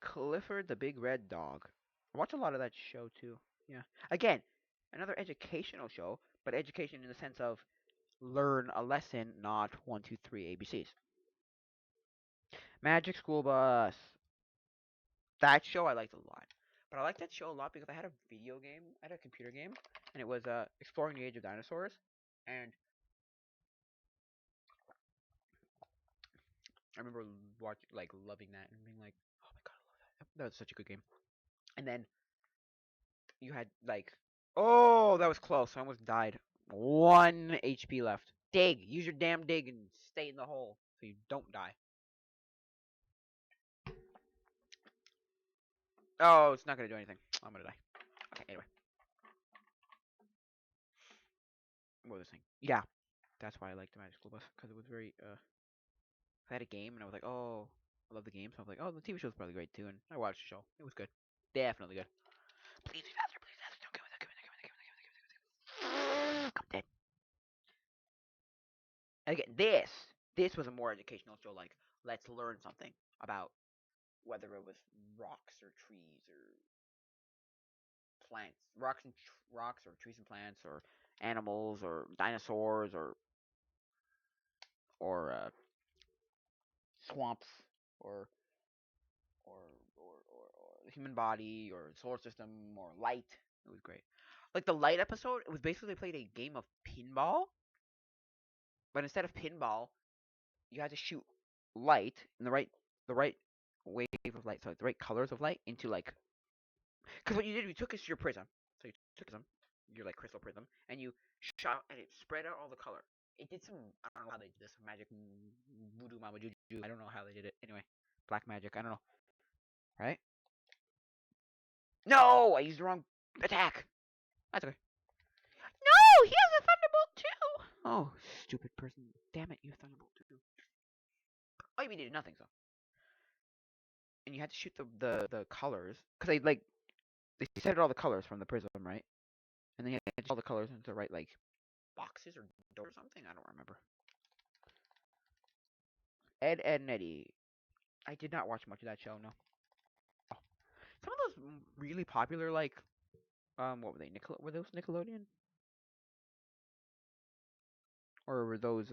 Clifford the Big Red Dog. I watch a lot of that show too. Yeah. Again, another educational show, but education in the sense of learn a lesson, not one, two, three ABCs. Magic School Bus. That show I liked a lot. But I liked that show a lot because I had a video game, I had a computer game, and it was Exploring the Age of Dinosaurs. And I remember watching, like, loving that and being like, oh my god, I love that. That was such a good game. And then you had like, oh, that was close. I almost died. 1 HP left. Dig. Use your damn dig and stay in the hole so you don't die. Oh, it's not gonna do anything. I'm gonna die. Okay, anyway. What was I saying? Yeah, that's why I liked the Magic School Bus because it was very. I had a game and I was like, oh, I love the game, so I was like, oh, the TV show's probably great too, and I watched the show. It was good, definitely good. Please be faster, please faster. Don't kill me, don't kill me, don't kill me, don't kill me, don't kill me, don't kill me. I'm dead. And again, this was a more educational show. Like, let's learn something about whether it was rocks or trees or plants, rocks or trees and plants or animals or dinosaurs or swamps or or the human body or solar system or light. It was great. Like the light episode, it was basically played a game of pinball, but instead of pinball, you had to shoot light in the right wave of light, so like the right colors of light into like. Because what you did, you took your prism, so you took your like crystal prism, and you shot and it spread out all the color. It did some, I don't know how they did this, magic voodoo mama juju. I don't know how they did it. Anyway, black magic. I don't know. Right? No, I used the wrong attack. That's okay. No, he has a thunderbolt too. Oh, stupid person! Damn it, you have thunderbolt too. Oh, you did nothing, so. And you had to shoot the colors because they set all the colors from the prism, right? And then you had to shoot all the colors into the right like boxes or doors or something. I don't remember. Ed, Ed, and Eddie. I did not watch much of that show. No. Oh. Some of those really popular like what were they? Were those Nickelodeon or were those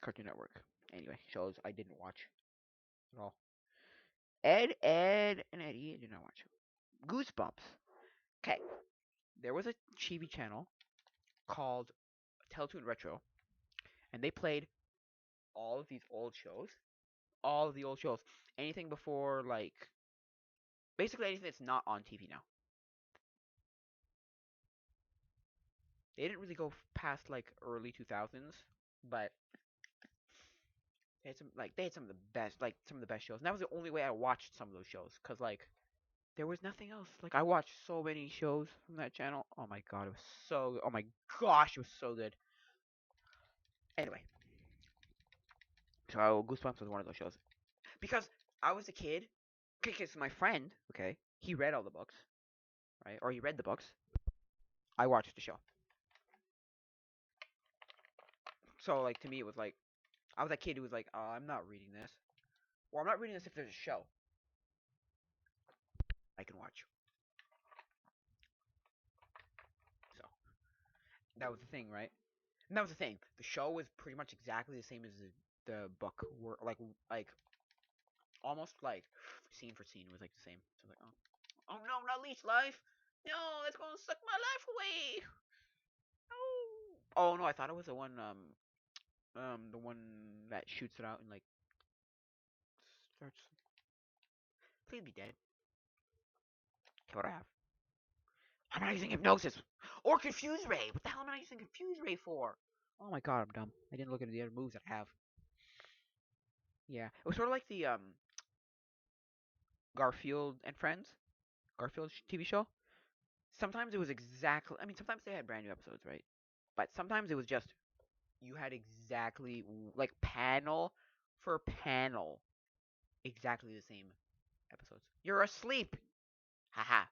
Cartoon Network? Anyway, shows I didn't watch at all. Ed, Ed, and Eddie. I did not watch. Goosebumps. Okay, there was a TV channel called Teletoon Retro, and they played all of these old shows, all of the old shows, anything before like basically anything that's not on TV now. They didn't really go past like early 2000s, but they had some of the best shows. And that was the only way I watched some of those shows cuz like there was nothing else. Like I watched so many shows from that channel. Oh my god, it was so oh my gosh, it was so good. Anyway, so Goosebumps was one of those shows because I was a kid. Okay, because my friend, okay, he read all the books, right? Or he read the books. I watched the show. So like to me, it was like I was that kid who was like, I'm not reading this, or I'm not reading this if there's a show I can watch. So that was the thing, right? And that was the thing. The show was pretty much exactly the same as the book. Were like almost like scene for scene was like the same. So like, oh no, not leech life. No, that's gonna suck my life away. Oh, oh no, I thought it was the one that shoots it out and like starts. Please be dead. Okay, what do I have? I'm not using hypnosis or confuse ray. What the hell am I using confuse ray for? Oh my god, I'm dumb. I didn't look at the other moves that I have. Yeah, it was sort of like the Garfield and Friends, Garfield TV show. Sometimes it was exactly. I mean, sometimes they had brand new episodes, right? But sometimes it was just you had exactly like panel for panel, exactly the same episodes. You're asleep. Haha.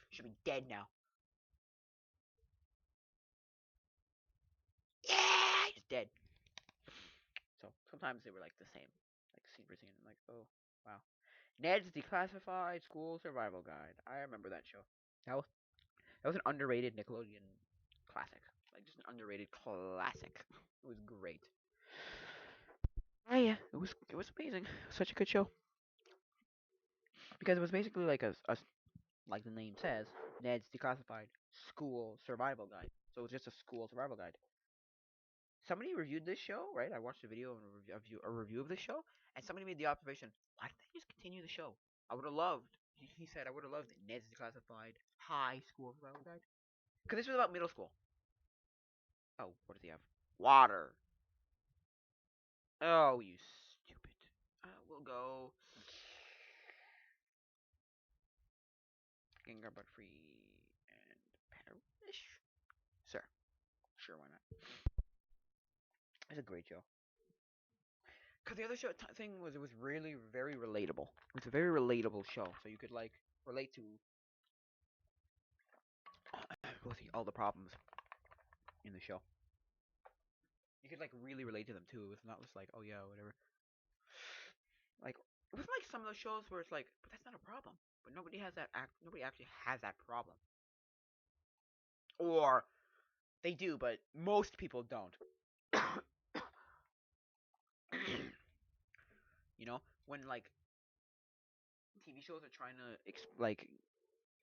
Should be dead now. Yeah, he's dead. So sometimes they were like the same. like scene for scene. I'm like, oh wow. Ned's Declassified School Survival Guide. I remember that show. That was that was an underrated Nickelodeon classic. Like just an underrated classic. It was great. Oh yeah, it was amazing. Such a good show because it was basically like like the name says, Ned's Declassified School Survival Guide. So it was just a school survival guide. Somebody reviewed this show, right? I watched a video and a review of this show, and somebody made the observation: why didn't they just continue the show? I would have loved. He said I would have loved Ned's Declassified High School Survival Guide because this was about middle school. Oh, what does he have? Water. Oh, you stupid. We'll go Gengar but free and Perish. Sir, sure, why not? It's a great show. Cause the other show thing was it was really very relatable. It's a very relatable show, so you could like relate to all the problems in the show. You could like really relate to them too. It's not just like oh yeah whatever. Like it wasn't like some of those shows where it's like but that's not a problem. But nobody has that nobody actually has that problem. Or they do, but most people don't. You know when like TV shows are trying to like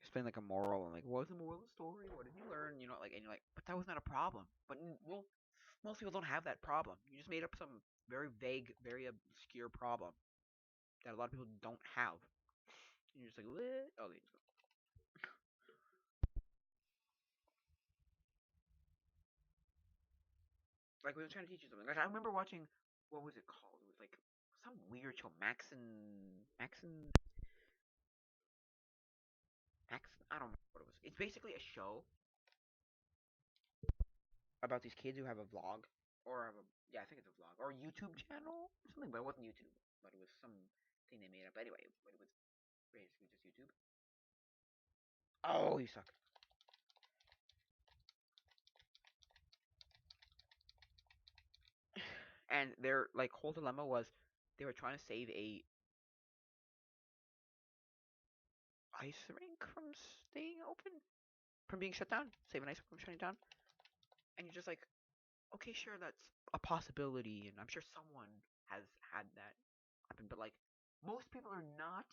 explain like a moral and like what's the moral of the story? What did you learn? You know, like and you're like, but that was not a problem. But well, most people don't have that problem. You just made up some very vague, very obscure problem that a lot of people don't have. And you're just like, what? Oh, they just go. Like we were trying to teach you something. Like I remember watching, what was it called? It was like some weird show, Max. I don't remember what it was. It's basically a show about these kids who have a vlog or have a yeah, I think it's a vlog or a YouTube channel or something, but it wasn't YouTube, but it was some thing they made up anyway. But it was basically just YouTube. Oh, you suck. And their like whole dilemma was they were trying to save a ice rink from staying open, from being shut down, save an ice rink from shutting down, and you're just like, okay, sure, that's a possibility, and I'm sure someone has had that happen, but like most people are not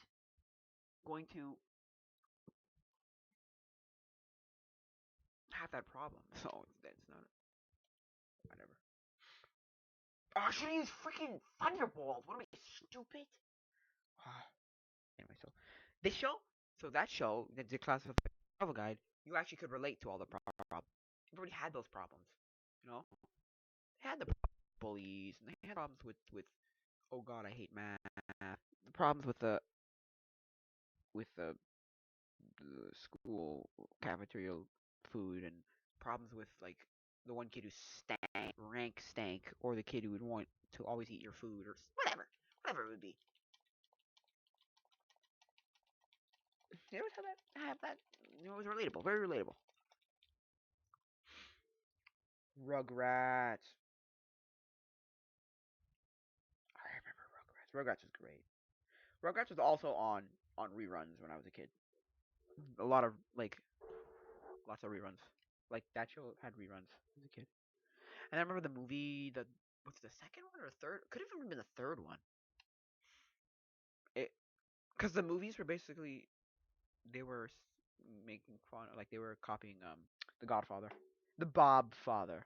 going to have that problem, so that's not whatever. Oh, I should use freaking Thunderbolt. What am I stupid? Anyway, so this show, so that show, the Declassified Travel Guide, you actually could relate to all the problems. Everybody had those problems, you know. They had the bullies, and they had problems with oh god, I hate math. The problems with the school cafeteria food, and problems with like the one kid who stank, or the kid who would want to always eat your food, or whatever it would be. You always have that. You know, it was relatable, very relatable. Rugrats. I remember Rugrats. Rugrats was great. Rugrats was also on reruns when I was a kid. A lot of like lots of reruns. Like that show had reruns as a kid. And I remember the movie. The was it the second one or the third? Could have even been the third one. It because the movies were basically they were making fun, like they were copying The Godfather, the Bob Father.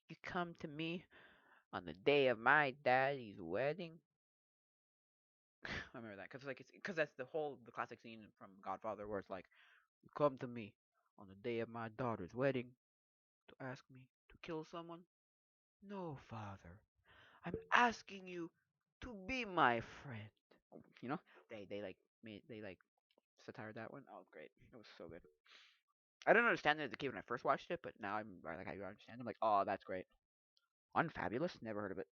You come to me on the day of my daddy's wedding. I remember that because that's the classic scene from Godfather where it's like, "You come to me on the day of my daughter's wedding to ask me to kill someone? No, father. I'm asking you to be my friend." You know, they like made they like satire that one. Oh, great! It was so good. I didn't understand it as a kid when I first watched it, but now like I understand. I'm like, oh, that's great. Unfabulous. Never heard of it.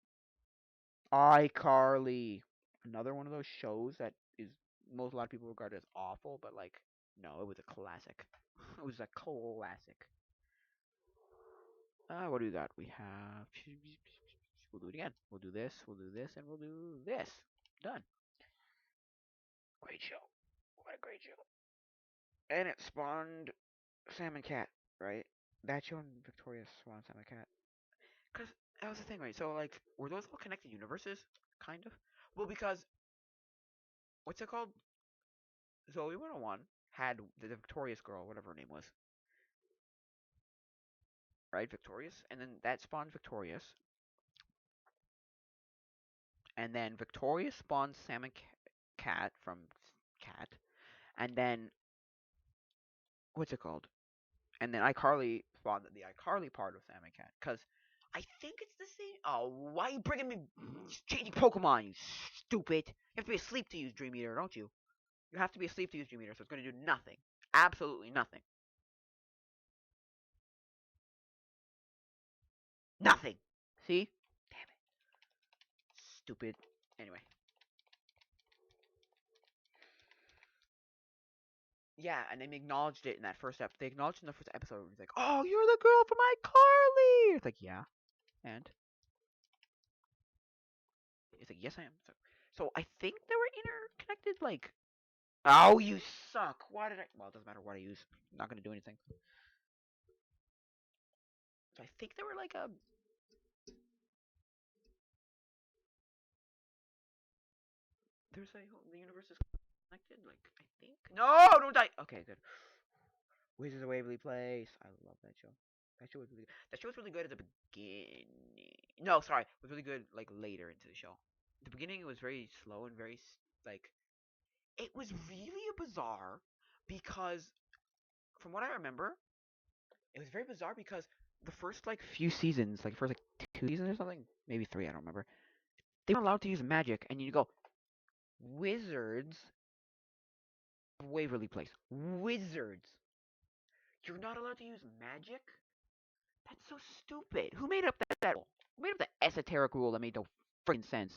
iCarly, another one of those shows that is most a lot of people regard as awful, but like no, it was a classic. It was a classic. What do we got? We We'll do it again. We'll do this, and we'll do this. Done. Great show. What a great show. And it spawned Sam and Cat, right? That show and Victoria spawned Sam and Cat. Because that was the thing, right? So, like, were those all connected universes? Kind of? Well, because, what's it called? Zoe 101 had the Victorious girl, whatever her name was, right? Victorious. And then that spawned Victorious. And then Victorious spawned Sam and Cat from Cat. And then, what's it called? And then iCarly spawned the iCarly part of Sam and Cat. Because I think it's the same. Oh, why are you bringing me changing Pokemon, you stupid? You have to be asleep to use Dream Eater, don't you? You have to be asleep to use Dream Eater, so it's going to do nothing. Absolutely nothing. Nothing. See? Damn it. Stupid. Anyway. Yeah, and they acknowledged it in that first episode. They acknowledged in the first episode. It was like, oh, you're the girl from iCarly. It's like, yeah. And? It's like, yes, I am. So I think they were interconnected, like... Oh, you suck. Why did I... Well, it doesn't matter what I use. I'm not going to do anything. So I think they were like a... There's a... The universe is connected, like, I think? No, don't die! Okay, good. Wizards of Waverly Place. I love that show. That show was really good. That show was really good at the beginning. No, sorry. It was really good, like, later into the show. The beginning, it was very slow and very, like... It was really bizarre because, from what I remember, it was very bizarre because the first, like, few seasons, like, first, like, 2 seasons or something, maybe 3, I don't remember, they were allowed to use magic, and you go, Wizards of Waverly Place. Wizards. You're not allowed to use magic? That's so stupid. Who made up that rule? Who made up the esoteric rule that made no freaking sense?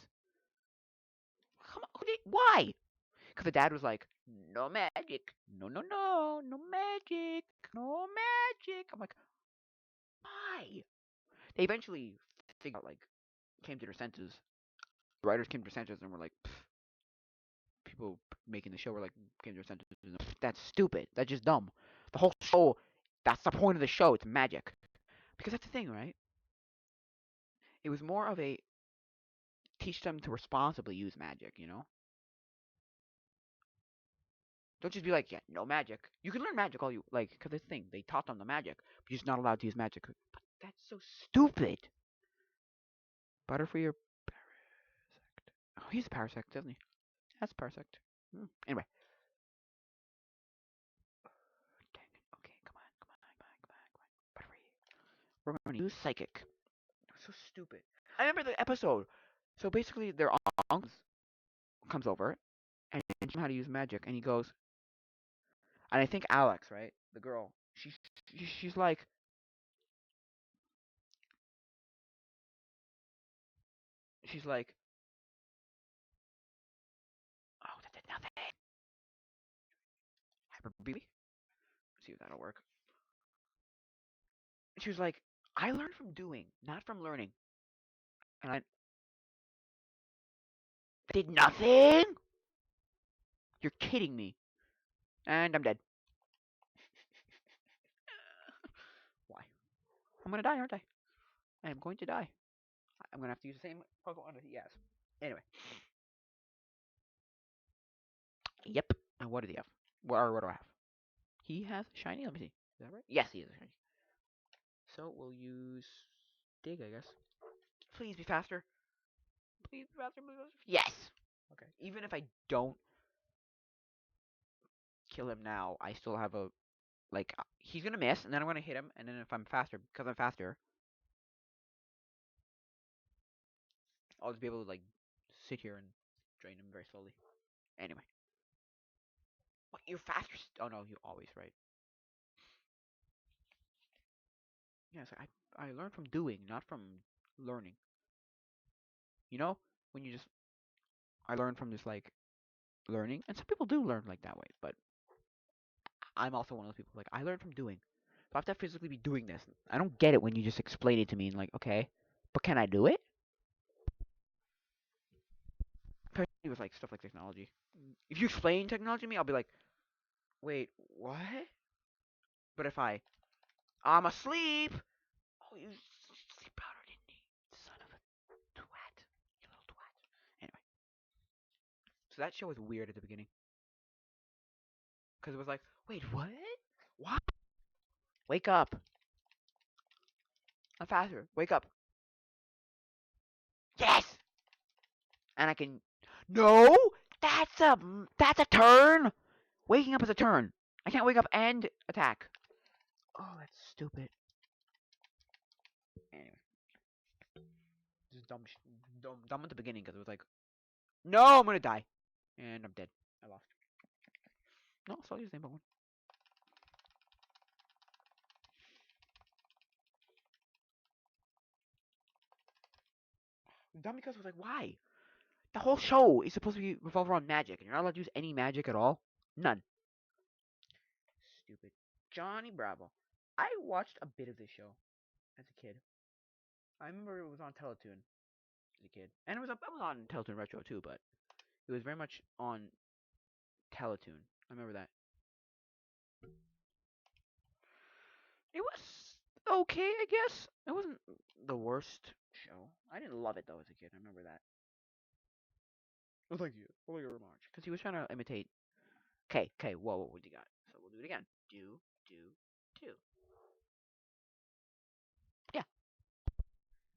Come on, why? Because the dad was like, no magic. No, no, no. No magic. No magic. I'm like, why? They eventually figured out, like, came to their senses. The writers came to their senses and were like, people making the show were like, came to their senses. That's stupid. That's just dumb. The whole show, that's the point of the show. It's magic. Because that's the thing, right? It was more of a teach them to responsibly use magic, you know? Don't just be like, yeah, no magic. You can learn magic all you like, because it's the thing. They taught them the magic, but you're just not allowed to use magic. But that's so stupid. Butterfree or Parasect? Oh, he's a Parasect, doesn't he? That's Parasect. Anyway. Dang it. Okay, come on. Butterfree. We're going to use Psychic. So stupid. I remember the episode. So basically, their uncle comes over and teaches him how to use magic, and he goes, and I think Alex, right, the girl, she's like, oh, that did nothing. Hyper BB. See if that'll work. She was like, I learned from doing, not from learning. And I did nothing. You're kidding me. And I'm dead. Why? I'm gonna die, aren't I? I am going to die. I'm gonna have to use the same Pokemon that he has. Anyway. Yep. And what do they have? What do I have? He has shiny. Let me see. Is that right? Yes, he has a shiny. So we'll use dig, I guess. Please be faster. Please be faster. Yes. Okay. Even if I don't kill him now, I still have a like he's gonna miss, and then I'm gonna hit him, and then if I'm faster, because I'm faster, I'll just be able to like sit here and drain him very slowly. Anyway. What? You're faster? Oh no, you always right. Yes, I learn from doing, not from learning. You know, when you just I learn from just like learning, and some people do learn like that way, but I'm also one of those people like I learn from doing. So I have to physically be doing this. I don't get it when you just explain it to me and like, okay, but can I do it? Especially with like stuff like technology. If you explain technology to me, I'll be like, wait, what? But if I'm asleep. Oh, you sleep powder, didn't he? Son of a twat. You little twat. Anyway, so that show was weird at the beginning. Because it was like, wait, what? What? Wake up. I'm faster. Wake up. Yes! And I can. No! That's a turn! Waking up is a turn. I can't wake up and attack. Oh, that's stupid. Anyway, just dumb at the beginning because it was like, no, I'm gonna die, and I'm dead. I lost. No, so I'll use name one. Dumb because it was like, why? The whole show is supposed to be revolve around magic, and you're not allowed to use any magic at all. None. Stupid. Johnny Bravo. I watched a bit of this show as a kid. I remember it was on Teletoon as a kid, and it was on Teletoon Retro too, but it was very much on Teletoon. I remember that. It was okay, I guess. It wasn't the worst show. I didn't love it though as a kid. I remember that. Oh, thank you. Oh, your remarks. Because he was trying to imitate. Okay, whoa, what you got? So we'll do it again. Do, do. Yeah,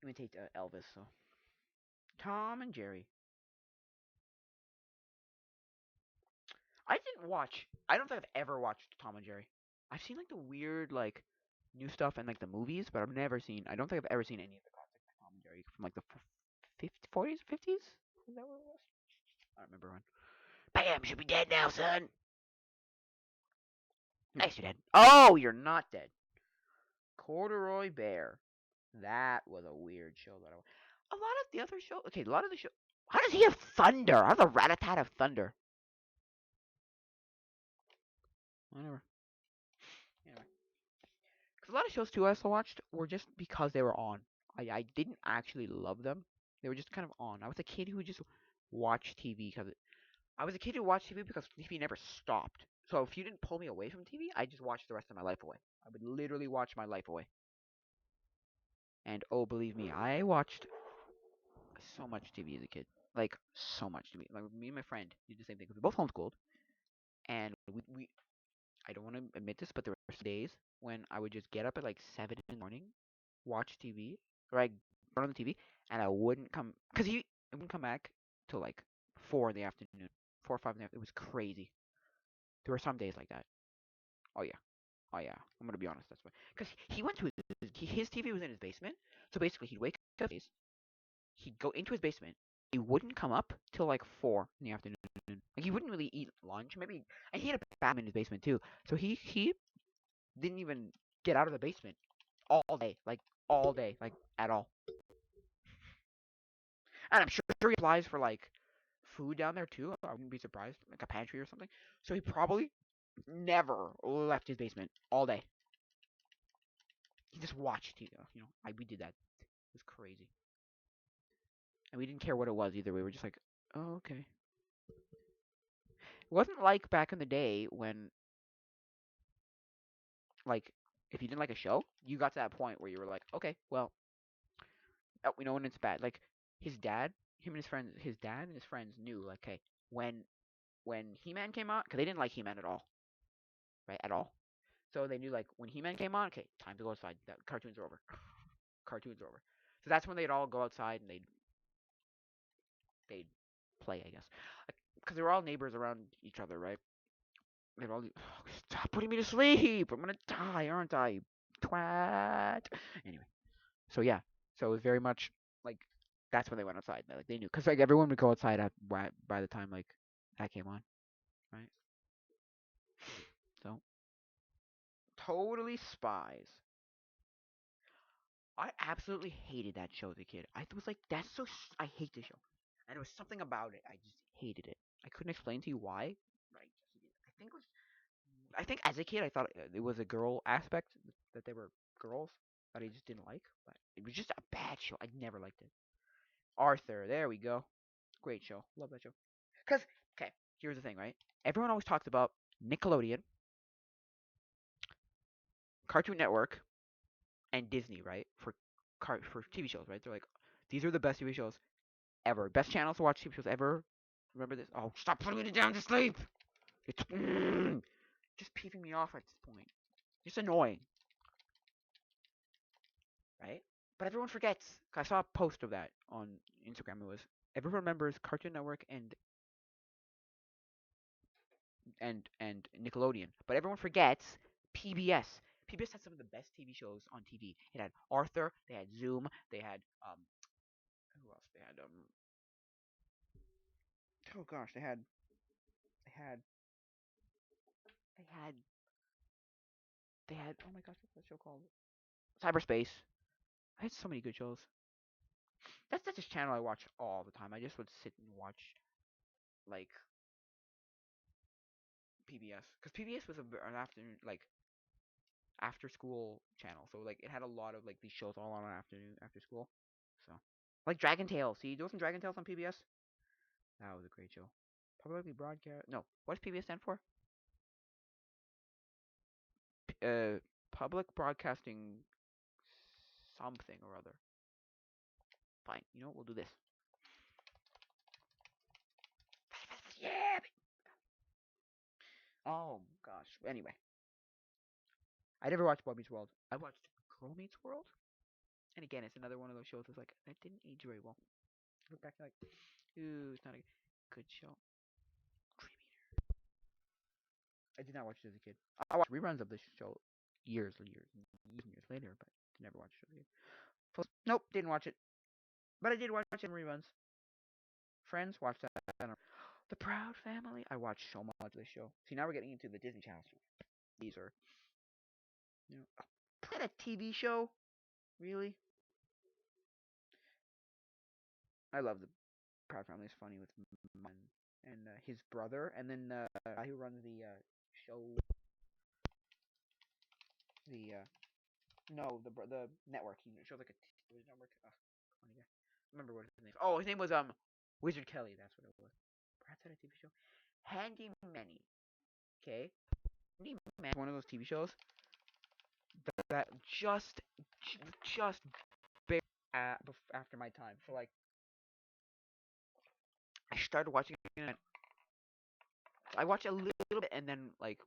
imitate Elvis. So Tom and Jerry. I didn't watch. I don't think I've ever watched Tom and Jerry. I've seen like the weird like new stuff and like the movies, but I've never seen. I don't think I've ever seen any of the classic Tom and Jerry from like the 50s, 40s, 50s. Is that what it was? I don't remember when. Bam! Should be dead now, son. Nice, you're dead. Oh, you're not dead. Corduroy Bear. That was a weird show that a lot of the other show. Okay, a lot of the show. How does he have thunder? How does a Ratatat have thunder? Whatever. Anyway, because a lot of shows too I also watched were just because they were on. I didn't actually love them. They were just kind of on. I was a kid who would just watch TV because I was a kid who watched TV because TV never stopped. So if you didn't pull me away from TV, I just watched the rest of my life away. I would literally watch my life away. And oh, believe me, I watched so much TV as a kid. Like so much TV. Like me and my friend did the same thing. We both homeschooled, and we I don't want to admit this, but there were days when I would just get up at like 7 in the morning, watch TV, or I turn on the TV, and I wouldn't come because he I wouldn't come back till like 4 in the afternoon, 4 or 5 in the afternoon. It was crazy. There were some days like that. Oh yeah. Oh yeah, I'm gonna be honest. That's why. Because he went to his TV was in his basement. So basically, he'd wake up, he'd go into his basement. He wouldn't come up till like 4 in the afternoon. Like he wouldn't really eat lunch, maybe. And he had a bathroom in his basement too. So he didn't even get out of the basement all day, like at all. And I'm sure he applies for like food down there too. I wouldn't be surprised, like a pantry or something. So he probably never left his basement all day. He just watched. We did that. It was crazy. And we didn't care what it was either. We were just like, oh, okay. It wasn't like back in the day when, like, if you didn't like a show, you got to that point where you were like, okay, well, we know when it's bad. Like, his dad, him and his friends, his dad and his friends knew, like, hey, when He-Man came out, because they didn't like He-Man at all, right, at all. So they knew, like, when He-Man came on, okay, time to go outside. The cartoons are over. Cartoons are over. So that's when they'd all go outside and they'd play, I guess, because they were all neighbors around each other, right? They'd all stop putting me to sleep. I'm gonna die, aren't I? Twat. Anyway, so yeah, so it was very much like that's when they went outside. Like they knew, because like everyone would go outside by the time like that came on, right? So totally spies. I absolutely hated that show as a kid. I was like, that's so. I hate this show, and there was something about it. I just hated it. I couldn't explain to you why. Right? I think it was. I think as a kid, I thought it was a girl aspect that they were girls that I just didn't like. But it was just a bad show. I never liked it. Arthur, there we go. Great show. Love that show. Cause okay, here's the thing, right? Everyone always talks about Nickelodeon, Cartoon Network, and Disney, right? For TV shows, right? They're like, these are the best TV shows ever. Best channels to watch TV shows ever. Remember this? Oh, stop putting me down to sleep. It's just peeving me off at this point. Just annoying, right? But everyone forgets. I saw a post of that on Instagram. It was everyone remembers Cartoon Network and Nickelodeon, but everyone forgets PBS. PBS had some of the best TV shows on TV. It had Arthur, they had Zoom, they had who else? Oh gosh, they had they had oh my gosh, what's that show called? Cyberspace. I had so many good shows. That's just channel I watch all the time. I just would sit and watch like PBS because PBS was an afternoon like after school channel. So like it had a lot of like these shows all on afternoon after school. So like Dragon Tales. See, there was some Dragon Tales on PBS. That was a great show. Publicly broadcast. No, what does PBS stand for? Public Broadcasting something or other. Fine. You know what? We'll do this. Yeah. Oh gosh. Anyway, I never watched Boy Meets World. I watched Girl Meets World, and again, it's another one of those shows that's like that didn't age very well. Look back like, ooh, it's not a good show. I did not watch it as a kid. I watched reruns of this show years later, but never watched it as a kid. Nope, didn't watch it. But I did watch it in reruns. Friends, watched that. The Proud Family. I watched so much of this show. See, now we're getting into the Disney channels. These are, you know, is that a TV show? Really? I love the Proud Family. It's funny with Man and his brother, and then guy who runs the show, the no, the network. He shows like a network. Funny guy. Remember what his name? Oh, his name was Wizard Kelly. That's what it was. Brad's had a TV show. Handy Manny. Okay. Handy Manny. One of those TV shows that just barely after my time. So like, I started watching it. And I watched a little bit, and then like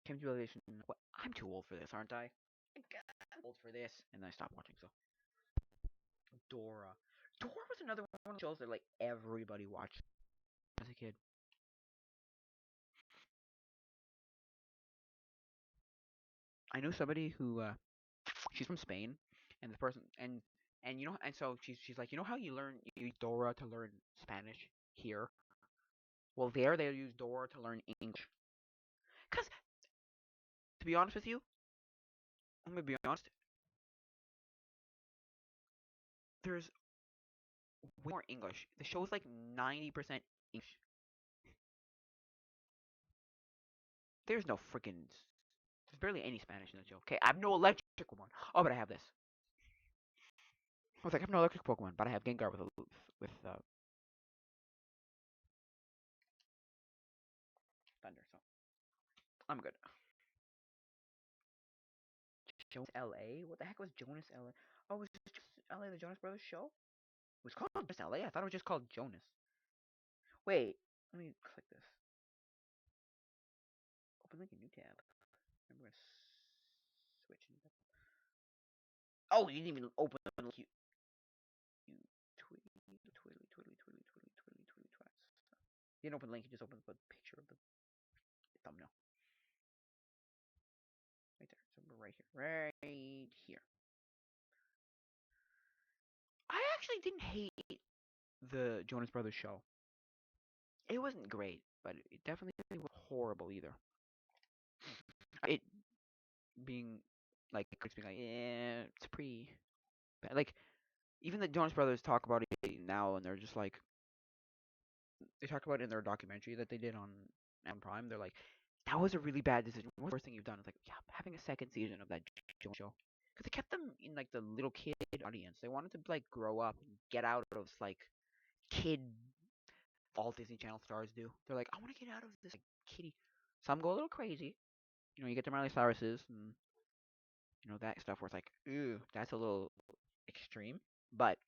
came to the realization, what, I'm too old for this, aren't I? I'm old for this, and then I stopped watching. So Dora. Dora was another one of the shows that like everybody watched as a kid. I know somebody who she's from Spain, and the person and you know, and so she's like, you know how you use Dora to learn Spanish here? Well, there they use Dora to learn English. Cause to be honest with you, I'm gonna be honest, there's way more English. The show's like 90% English. There's no freaking. There's barely any Spanish in the show. Okay, I have no electric Pokemon. Oh, but I have this. I was like, I have no electric Pokemon, but I have Gengar with thunder, so I'm good. Jonas L.A. What the heck was Jonas L.A.? Oh, was just L.A. the Jonas Brothers show? It was called just L.A. I thought it was just called Jonas. Wait, let me click this. Open link in new tab. I'm gonna switch. Oh, you didn't even open the link. You twiddly twats. You didn't open the link. You just opened the picture of the thumbnail. Right there. So we're right here. Right here. I actually didn't hate the Jonas Brothers show. It wasn't great, but it definitely wasn't horrible either. It being like critics being like, yeah, it's pretty bad. Like even the Jonas Brothers talk about it now, and they're just like, they talk about it in their documentary that they did on Amazon Prime. They're like, that was a really bad decision. What's the worst thing you've done? It's like, yeah, having a second season of that show. Because they kept them in like the little kid audience. They wanted to like grow up and get out of like kid all Disney Channel stars do. They're like, I want to get out of this like kitty. Some go a little crazy. You get the Miley Cyruses and that stuff where it's like, ooh, that's a little extreme. But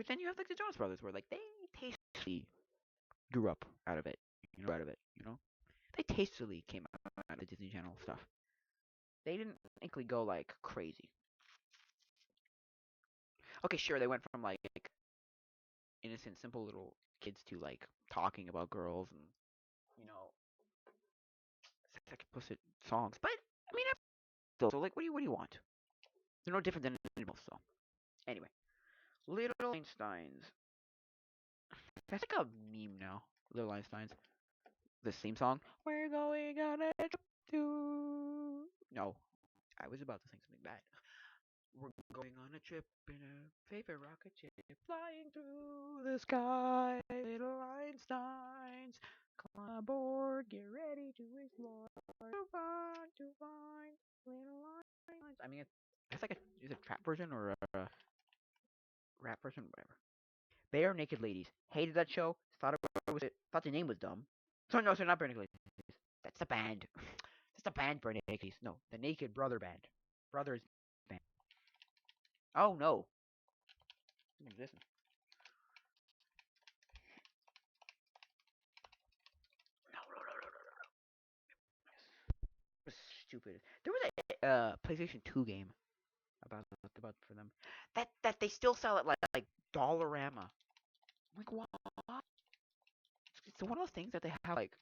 then you have like the Jonas Brothers where like they tastefully grew up out of it. Out of it. They tastefully came out of the Disney Channel stuff. They didn't frankly go like crazy. Okay, sure, they went from like innocent, simple little kids to like talking about girls and you know explicit songs. But I mean, still, so like, what do you want? They're no different than animals. So anyway, Little Einsteins. That's like a meme now. Little Einsteins. The theme song. We're going on a trip to. No, I was about to sing something bad. We're going on a trip in a paper rocket ship, flying through the sky. Little Einsteins, climb aboard, get ready to explore. To find little Einsteins. I mean, it's like is it a trap version or a rap version, whatever. Bare Naked Ladies. Hated that show. Thought the name was dumb. So no, so not Bare Naked Ladies. That's the band. That's the band Bare Naked Ladies. No, the Naked Brother Band. Brothers band. Oh no. Listen. No. It was stupid. There was a PlayStation 2 game about for them that they still sell at like Dollarama. I'm like, what? It's one of those things that they have like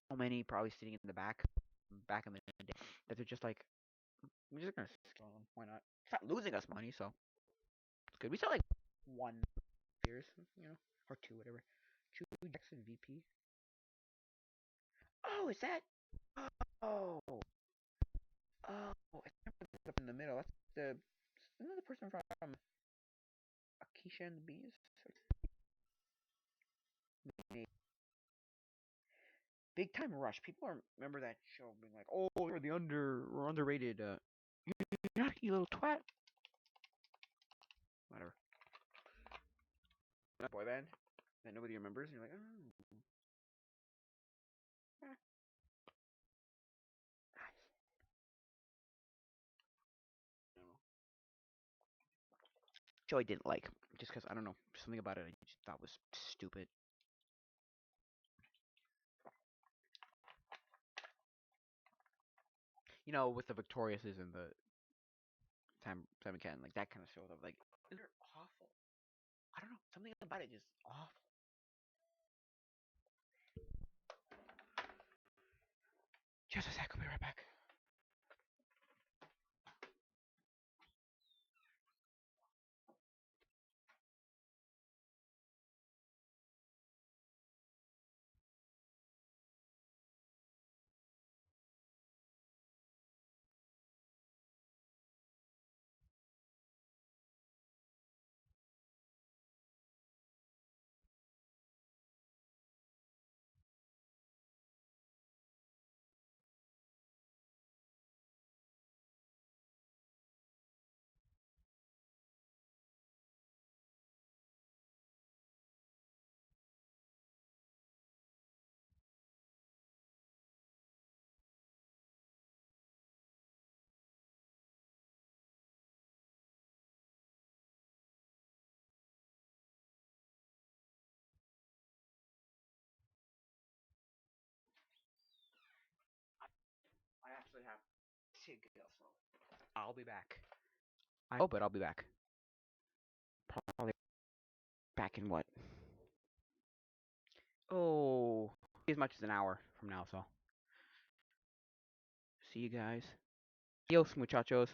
so many probably sitting in the back in the day that they're just like, we're just gonna sell them. Why not? It's not losing us money, so it's good. We sell like one years, or two, whatever. Two Jackson VP. Oh, is that? Oh, it's up in the middle. That's another person from Akeisha and the Bees. Big Time Rush. People remember that show being like, "Oh, we're underrated." You little twat. Whatever. That boy band that nobody remembers, and you're like, oh, nice. Show I didn't like, just because I don't know, something about it I just thought was stupid. With the Victoriouses and the Sam Ken, like that kind of shows up. Like, they're awful. I don't know, something about it just awful. Just a sec, I'll be right back. I actually have to go, so I'll be back. I hope it. I'll be back. Probably back in what? Oh, as much as an hour from now. So, see you guys. Adios, muchachos.